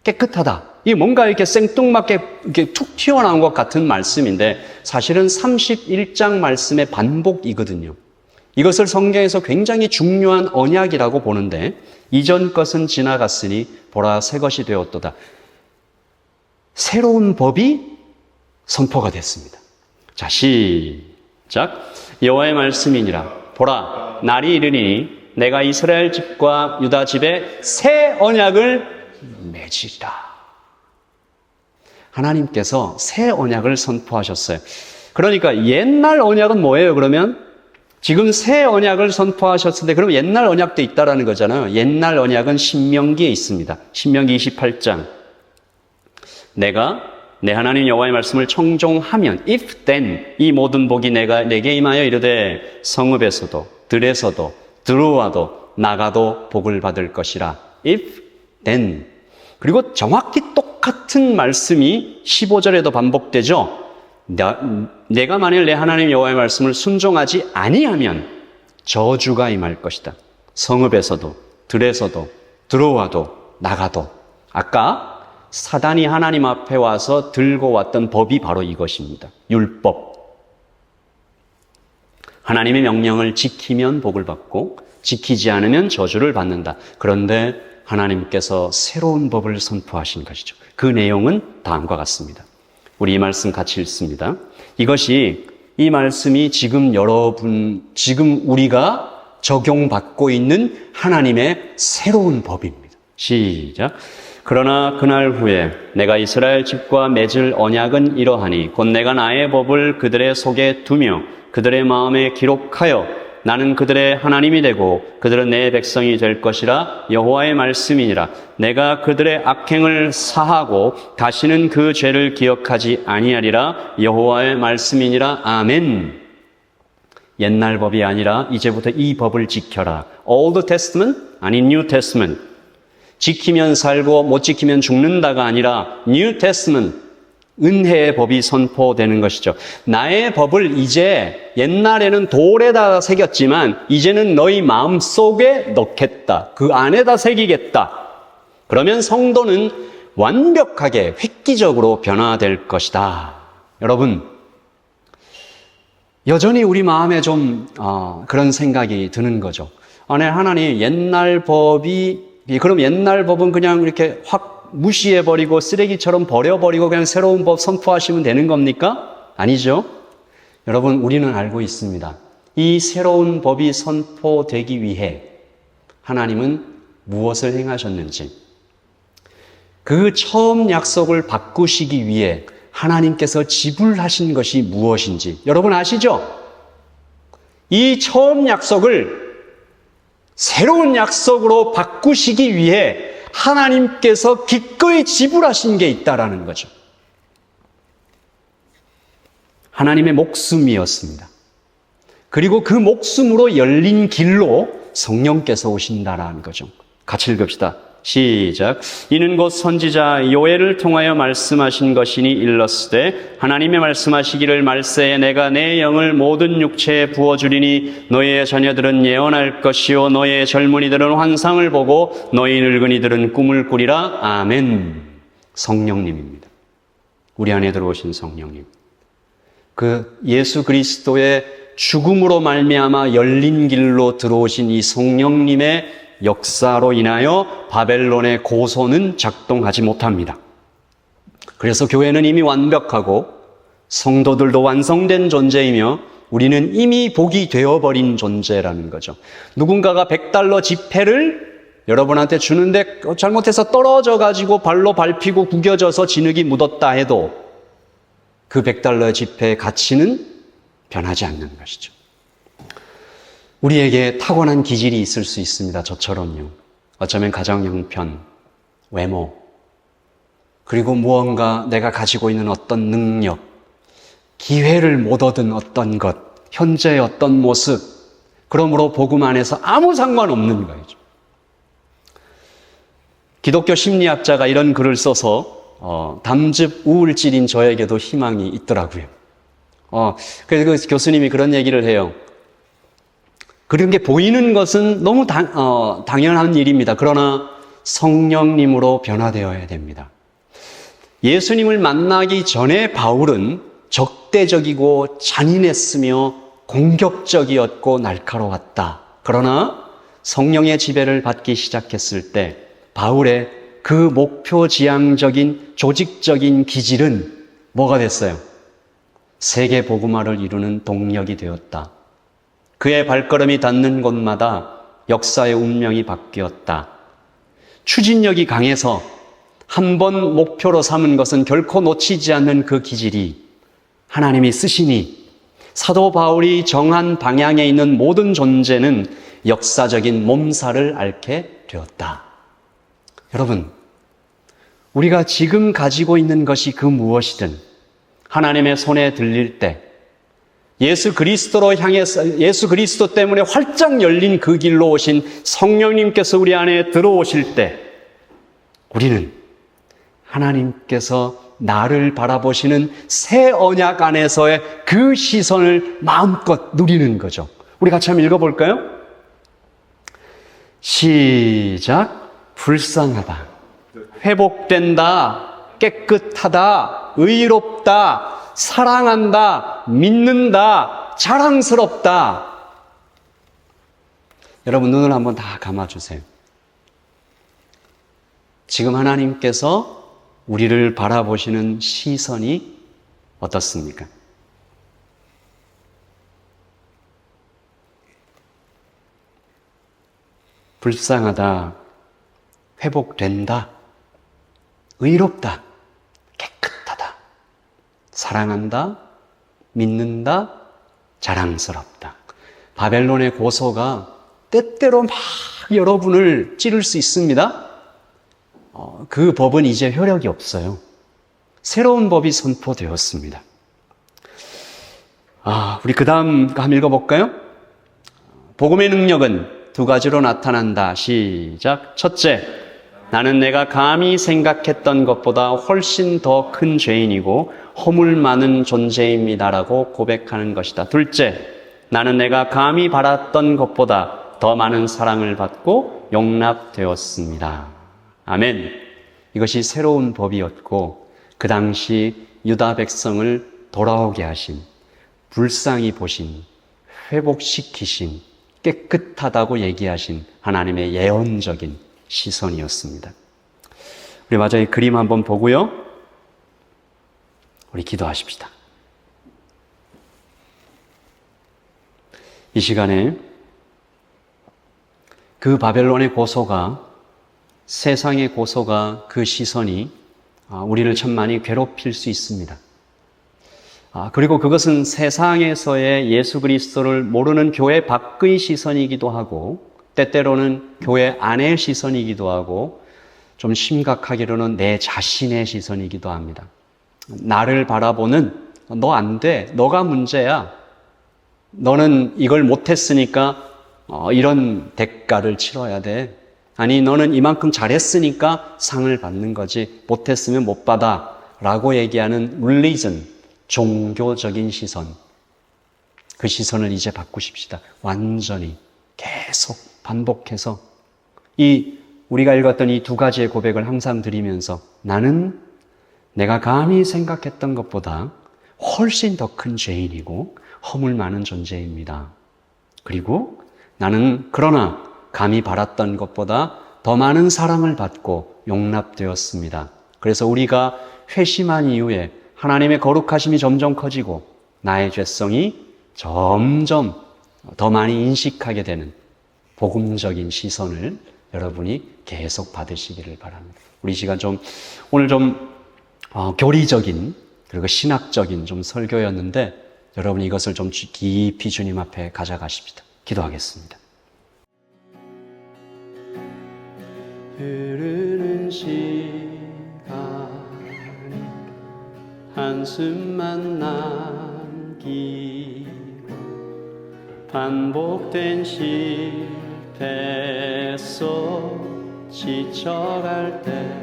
깨끗하다. 이 뭔가 이렇게 생뚱맞게 이렇게 툭 튀어나온 것 같은 말씀인데 사실은 31장 말씀의 반복이거든요. 이것을 성경에서 굉장히 중요한 언약이라고 보는데 이전 것은 지나갔으니 보라 새 것이 되었도다. 새로운 법이 선포가 됐습니다. 자, 시작. 여호와의 말씀이니라. 보라, 날이 이르니 내가 이스라엘 집과 유다 집에 새 언약을 맺으리라. 하나님께서 새 언약을 선포하셨어요. 그러니까 옛날 언약은 뭐예요, 그러면? 지금 새 언약을 선포하셨을 때, 그럼 옛날 언약도 있다라는 거잖아요. 옛날 언약은 신명기에 있습니다. 신명기 28장. 내가 내 하나님 여호와의 말씀을 청종하면, if then, 이 모든 복이 내게 임하여 이르되 성읍에서도, 들에서도, 들어와도, 나가도 복을 받을 것이라. if then. 그리고 정확히 똑같은 말씀이 15절에도 반복되죠. 내가 만일 내 하나님 여호와의 말씀을 순종하지 아니하면 저주가 임할 것이다. 성읍에서도 들에서도 들어와도 나가도. 아까 사단이 하나님 앞에 와서 들고 왔던 법이 바로 이것입니다. 율법. 하나님의 명령을 지키면 복을 받고 지키지 않으면 저주를 받는다. 그런데 하나님께서 새로운 법을 선포하신 것이죠. 그 내용은 다음과 같습니다. 우리 이 말씀 같이 읽습니다. 이 말씀이 지금 우리가 적용받고 있는 하나님의 새로운 법입니다. 시작. 그러나 그날 후에 내가 이스라엘 집과 맺을 언약은 이러하니 곧 내가 나의 법을 그들의 속에 두며 그들의 마음에 기록하여 나는 그들의 하나님이 되고 그들은 내 백성이 될 것이라. 여호와의 말씀이니라. 내가 그들의 악행을 사하고 다시는 그 죄를 기억하지 아니하리라. 여호와의 말씀이니라. 아멘. 옛날 법이 아니라 이제부터 이 법을 지켜라. Old Testament 아니 New Testament. 지키면 살고 못 지키면 죽는다가 아니라 New Testament. 은혜의 법이 선포되는 것이죠. 나의 법을 이제 옛날에는 돌에다 새겼지만 이제는 너희 마음속에 넣겠다. 그 안에다 새기겠다. 그러면 성도는 완벽하게 획기적으로 변화될 것이다. 여러분, 여전히 우리 마음에 좀 그런 생각이 드는 거죠. 아니, 하나님 옛날 법이 그럼 옛날 법은 그냥 이렇게 확 무시해버리고 쓰레기처럼 버려버리고 그냥 새로운 법 선포하시면 되는 겁니까? 아니죠. 여러분, 우리는 알고 있습니다. 이 새로운 법이 선포되기 위해 하나님은 무엇을 행하셨는지, 그 처음 약속을 바꾸시기 위해 하나님께서 지불하신 것이 무엇인지 여러분 아시죠? 이 처음 약속을 새로운 약속으로 바꾸시기 위해 하나님께서 기꺼이 지불하신 게 있다라는 거죠. 하나님의 목숨이었습니다. 그리고 그 목숨으로 열린 길로 성령께서 오신다라는 거죠. 같이 읽읍시다. 시작. 이는 곧 선지자 요엘을 통하여 말씀하신 것이니 일렀으되 하나님의 말씀하시기를 말세에 내가 내 영을 모든 육체에 부어주리니 너희의 자녀들은 예언할 것이요 너희의 젊은이들은 환상을 보고 너희 늙은이들은 꿈을 꾸리라. 아멘. 성령님입니다. 우리 안에 들어오신 성령님. 그 예수 그리스도의 죽음으로 말미암아 열린 길로 들어오신 이 성령님의 역사로 인하여 바벨론의 고소는 작동하지 못합니다. 그래서 교회는 이미 완벽하고 성도들도 완성된 존재이며 우리는 이미 복이 되어버린 존재라는 거죠. 누군가가 100달러 지폐를 여러분한테 주는데 잘못해서 떨어져 가지고 발로 밟히고 구겨져서 진흙이 묻었다 해도 그 100달러 지폐의 가치는 변하지 않는 것이죠. 우리에게 타고난 기질이 있을 수 있습니다. 저처럼요. 어쩌면 가정 형편, 외모, 그리고 무언가 내가 가지고 있는 어떤 능력, 기회를 못 얻은 어떤 것, 현재의 어떤 모습, 그러므로 복음 안에서 아무 상관없는 거죠. 기독교 심리학자가 이런 글을 써서 담즙 우울질인 저에게도 희망이 있더라고요. 그래서 그 교수님이 그런 얘기를 해요. 그런 게 보이는 것은 너무 당연한 일입니다. 그러나 성령님으로 변화되어야 됩니다. 예수님을 만나기 전에 바울은 적대적이고 잔인했으며 공격적이었고 날카로웠다. 그러나 성령의 지배를 받기 시작했을 때 바울의 그 목표 지향적인 조직적인 기질은 뭐가 됐어요? 세계 복음화를 이루는 동력이 되었다. 그의 발걸음이 닿는 곳마다 역사의 운명이 바뀌었다. 추진력이 강해서 한 번 목표로 삼은 것은 결코 놓치지 않는 그 기질이 하나님이 쓰시니 사도 바울이 정한 방향에 있는 모든 존재는 역사적인 몸살을 앓게 되었다. 여러분, 우리가 지금 가지고 있는 것이 그 무엇이든 하나님의 손에 들릴 때 예수 그리스도로 향해서 예수 그리스도 때문에 활짝 열린 그 길로 오신 성령님께서 우리 안에 들어오실 때 우리는 하나님께서 나를 바라보시는 새 언약 안에서의 그 시선을 마음껏 누리는 거죠. 우리 같이 한번 읽어볼까요? 시작. 불쌍하다, 회복된다, 깨끗하다, 의롭다, 사랑한다, 믿는다, 자랑스럽다. 여러분 눈을 한번 다 감아주세요. 지금 하나님께서 우리를 바라보시는 시선이 어떻습니까? 불쌍하다, 회복된다, 의롭다, 깨끗하다, 사랑한다, 믿는다, 자랑스럽다. 바벨론의 고소가 때때로 막 여러분을 찌를 수 있습니다. 그 법은 이제 효력이 없어요. 새로운 법이 선포되었습니다. 우리 그 다음 한번 읽어볼까요? 복음의 능력은 두 가지로 나타난다. 시작. 첫째, 나는 내가 감히 생각했던 것보다 훨씬 더 큰 죄인이고 허물 많은 존재입니다라고 고백하는 것이다. 둘째, 나는 내가 감히 바랐던 것보다 더 많은 사랑을 받고 용납되었습니다. 아멘. 이것이 새로운 법이었고 그 당시 유다 백성을 돌아오게 하신, 불쌍히 보신, 회복시키신, 깨끗하다고 얘기하신 하나님의 예언적인 시선이었습니다. 우리 마저 이 그림 한번 보고요. 우리 기도하십시다. 이 시간에 그 바벨론의 고소가, 세상의 고소가, 그 시선이 우리를 참 많이 괴롭힐 수 있습니다. 그리고 그것은 세상에서의 예수 그리스도를 모르는 교회 밖의 시선이기도 하고 때때로는 교회 안의 시선이기도 하고 좀 심각하기로는 내 자신의 시선이기도 합니다. 나를 바라보는 너 안 돼, 너가 문제야, 너는 이걸 못했으니까 이런 대가를 치러야 돼, 아니 너는 이만큼 잘했으니까 상을 받는 거지, 못했으면 못 받아 라고 얘기하는 religion, 종교적인 시선, 그 시선을 이제 바꾸십시다. 완전히 계속 반복해서 우리가 읽었던 이 두 가지의 고백을 항상 드리면서 나는 내가 감히 생각했던 것보다 훨씬 더 큰 죄인이고 허물 많은 존재입니다. 그리고 나는 그러나 감히 바랐던 것보다 더 많은 사랑을 받고 용납되었습니다. 그래서 우리가 회심한 이후에 하나님의 거룩하심이 점점 커지고 나의 죄성이 점점 더 많이 인식하게 되는 복음적인 시선을 여러분이 계속 받으시기를 바랍니다. 우리 시간 오늘 교리적인 그리고 신학적인 설교였는데 여러분이 이것을 깊이 주님 앞에 가져가십시다. 기도하겠습니다. 흐르는 시간이 한숨만 남기고 반복된 실패 속 지쳐갈 때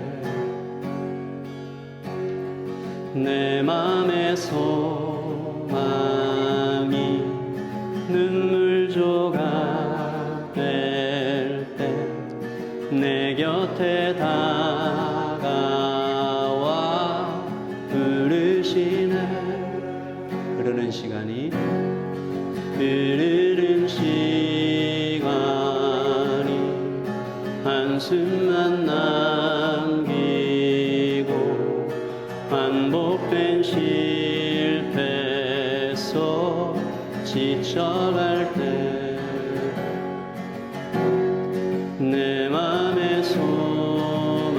내 맘의 소망이 눈물 조각 될 때 내 곁에 다가와 부르시네. 흐르는 시간이 한숨만 남기고 반복된 실패 속 지쳐갈 때 내 맘의 소망이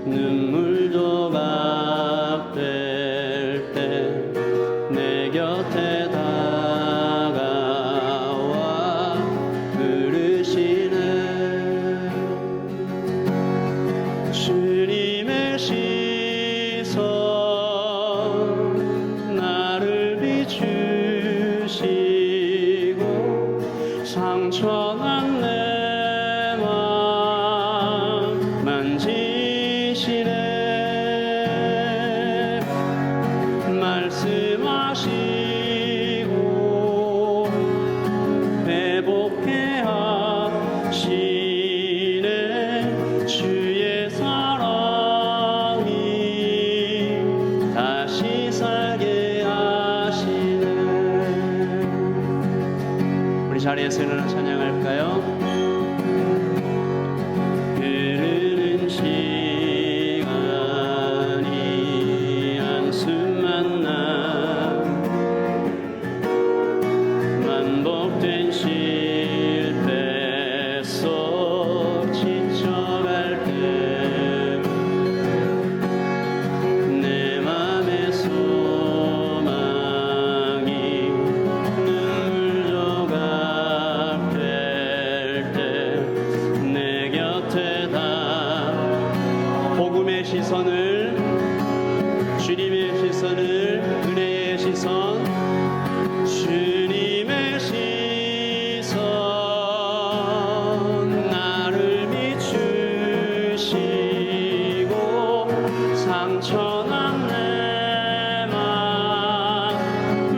눈물 조각 될 때 내 곁에 다가와 부르시네. 주님의 시선 나를 비추시고 상처난 내 맘 만지시네. 말씀하시고 회복해 하시네. 주의 사랑이 다시 살게 하시네. 우리 자리에서 일어나 찬양할까요? 흐르는 시간이 한숨만 반복된 실패 속 지쳐갈 때 내 맘의 소망이 눈물 조각 될 때 내 곁에 다 복음의 시선을, 주님의 시선을, 은혜의 시선, 주님의 시선 나를 비추시고 상처난 내 맘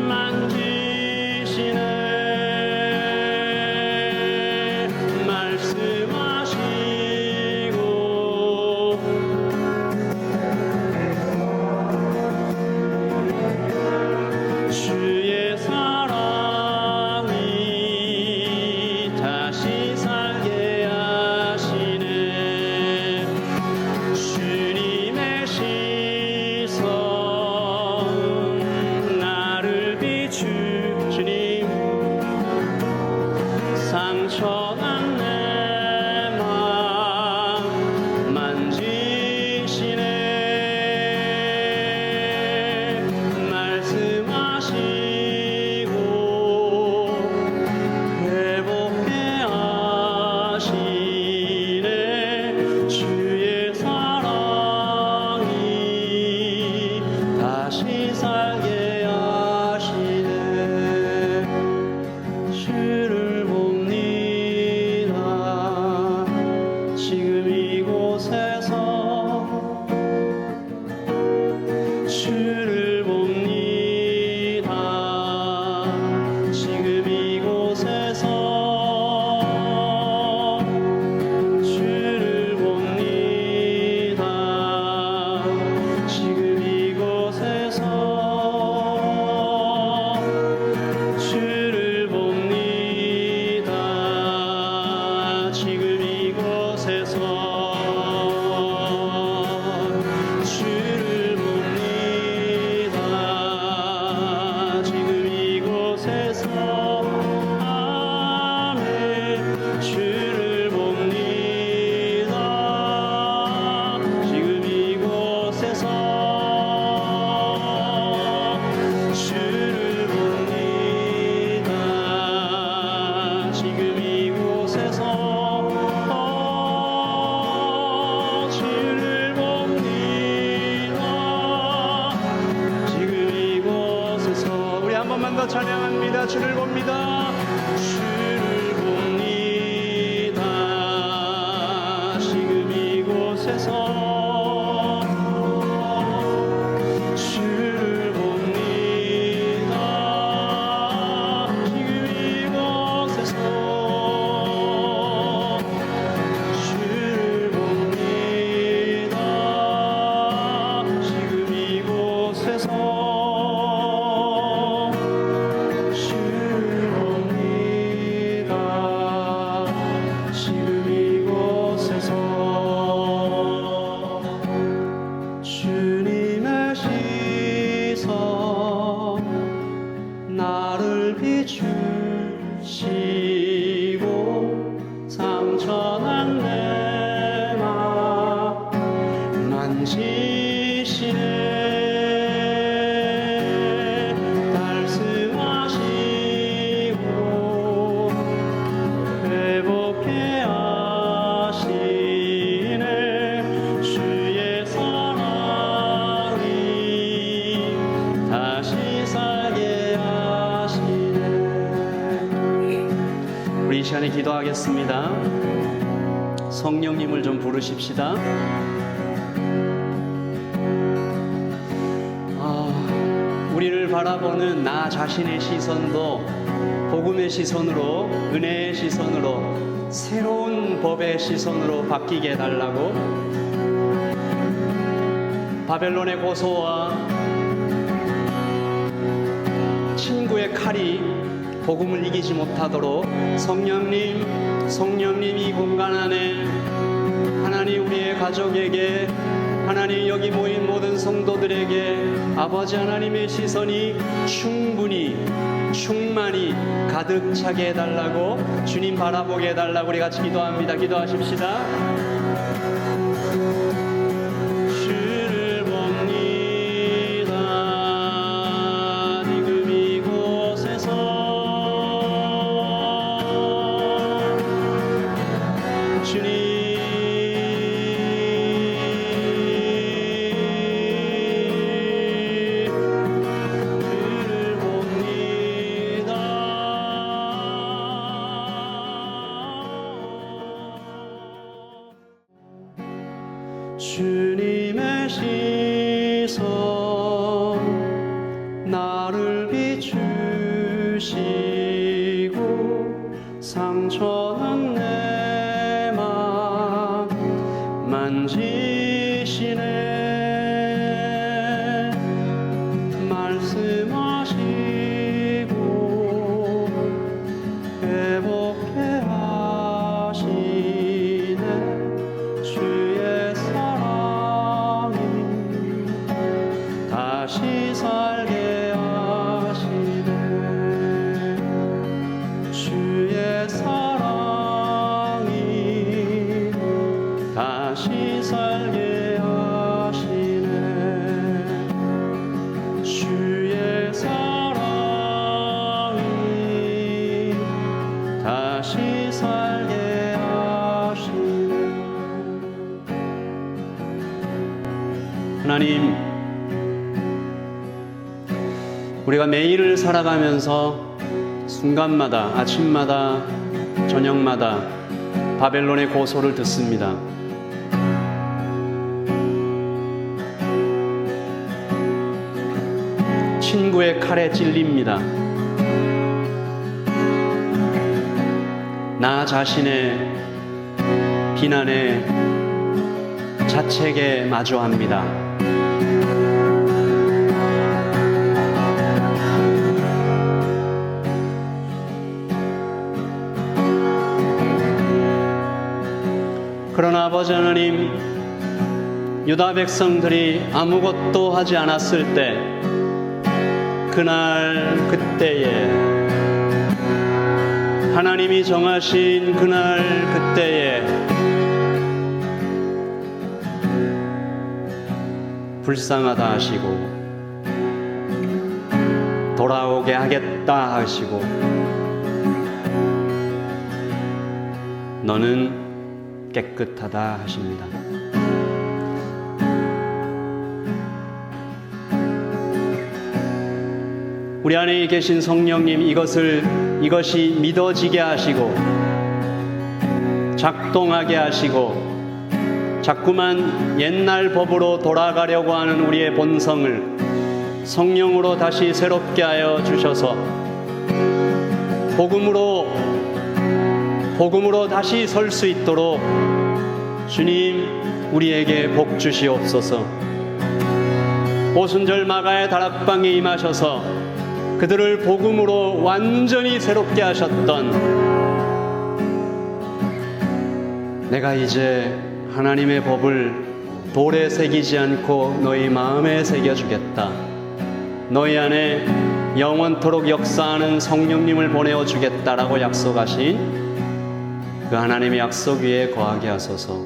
만지시네. 말씀하시고 주의 사랑이 다시 살게 하시네. 주님의 시선 기도하며 찬양합니다. 주를 봅니다. 주를 봅니다. 지금 이곳에서 주를 봅니다. 지금 이곳에서 주를 봅니다. 지금 이곳에서 주를 봅니다. 지금 이곳에서 주님의 시선 나를 비추시고 상처난 내 맘 만지시네. 달스하시고 회복해 하시네. 주의 사랑이 다시 살게 하시네. 우리 이 시간에 기도하겠습니다. 성령님을 좀 부르십시다. 우리를 바라보는 나 자신의 시선도 복음의 시선으로, 은혜의 시선으로, 새로운 법의 시선으로 바뀌게 해달라고, 바벨론의 고소와 친구의 칼이 복음을 이기지 못하도록 성령님 이 공간 안에 하나님 우리의 가족에게, 하나님 여기 모인 모든 성도들에게 아버지 하나님의 시선이 충만히 가득 차게 해달라고, 주님 바라보게 해달라고 우리 같이 기도합니다. 기도하십시다. 주를 봅니다. 지금 이곳에서 주님 주님의 시선 나를 비추시고 상처난 내 맘 만지시네. 말씀하시고 회복해 하시네. 주의 사랑이 다시 살게 하시네. 주의 사랑이 다시 살게 하시네. 주의 사랑이 다시 살게 하시네. 하나님, 우리가 매일을 살아가면서 순간마다, 아침마다, 저녁마다 바벨론의 고소를 듣습니다. 친구의 칼에 찔립니다. 나 자신의 비난에 자책에 마주합니다. 그러나 아버지 하나님, 유다 백성들이 아무것도 하지 않았을 때, 그날 그때에, 하나님이 정하신 그날 그때에 불쌍하다 하시고 돌아오게 하겠다 하시고 너는 깨끗하다 하십니다. 우리 안에 계신 성령님 이것이 믿어지게 하시고 작동하게 하시고 자꾸만 옛날 법으로 돌아가려고 하는 우리의 본성을 성령으로 다시 새롭게 하여 주셔서 복음으로 다시 설 수 있도록 주님 우리에게 복 주시옵소서. 오순절 마가의 다락방에 임하셔서 그들을 복음으로 완전히 새롭게 하셨던 내가 이제 하나님의 법을 돌에 새기지 않고 너희 마음에 새겨주겠다. 너희 안에 영원토록 역사하는 성령님을 보내어 주겠다라고 약속하신 그 하나님의 약속 위에 거하게 하소서.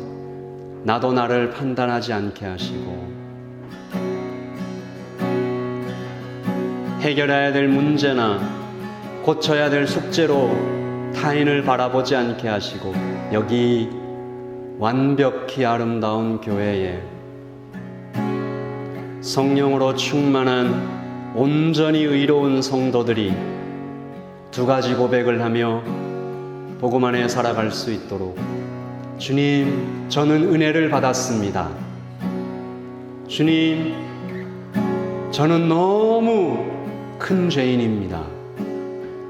나도 나를 판단하지 않게 하시고 해결해야 될 문제나 고쳐야 될 숙제로 타인을 바라보지 않게 하시고 여기 완벽히 아름다운 교회에 성령으로 충만한 온전히 의로운 성도들이 두 가지 고백을 하며 복음 안에 살아갈 수 있도록 주님, 저는 은혜를 받았습니다. 주님, 저는 너무 큰 죄인입니다.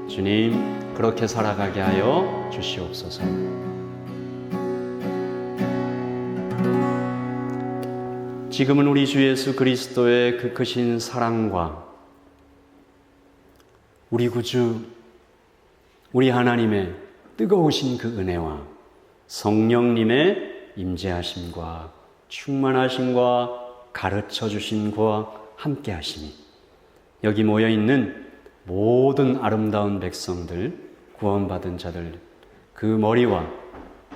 주님, 그렇게 살아가게 하여 주시옵소서. 지금은 우리 주 예수 그리스도의 그 크신 사랑과 우리 구주, 우리 하나님의 뜨거우신 그 은혜와 성령님의 임재하심과 충만하심과 가르쳐 주심과 함께 하심이 여기 모여 있는 모든 아름다운 백성들, 구원받은 자들, 그 머리와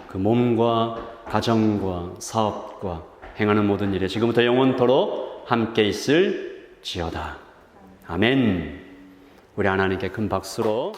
그 몸과 가정과 사업과 행하는 모든 일에 지금부터 영원토록 함께 있을지어다. 아멘. 우리 하나님께 큰 박수로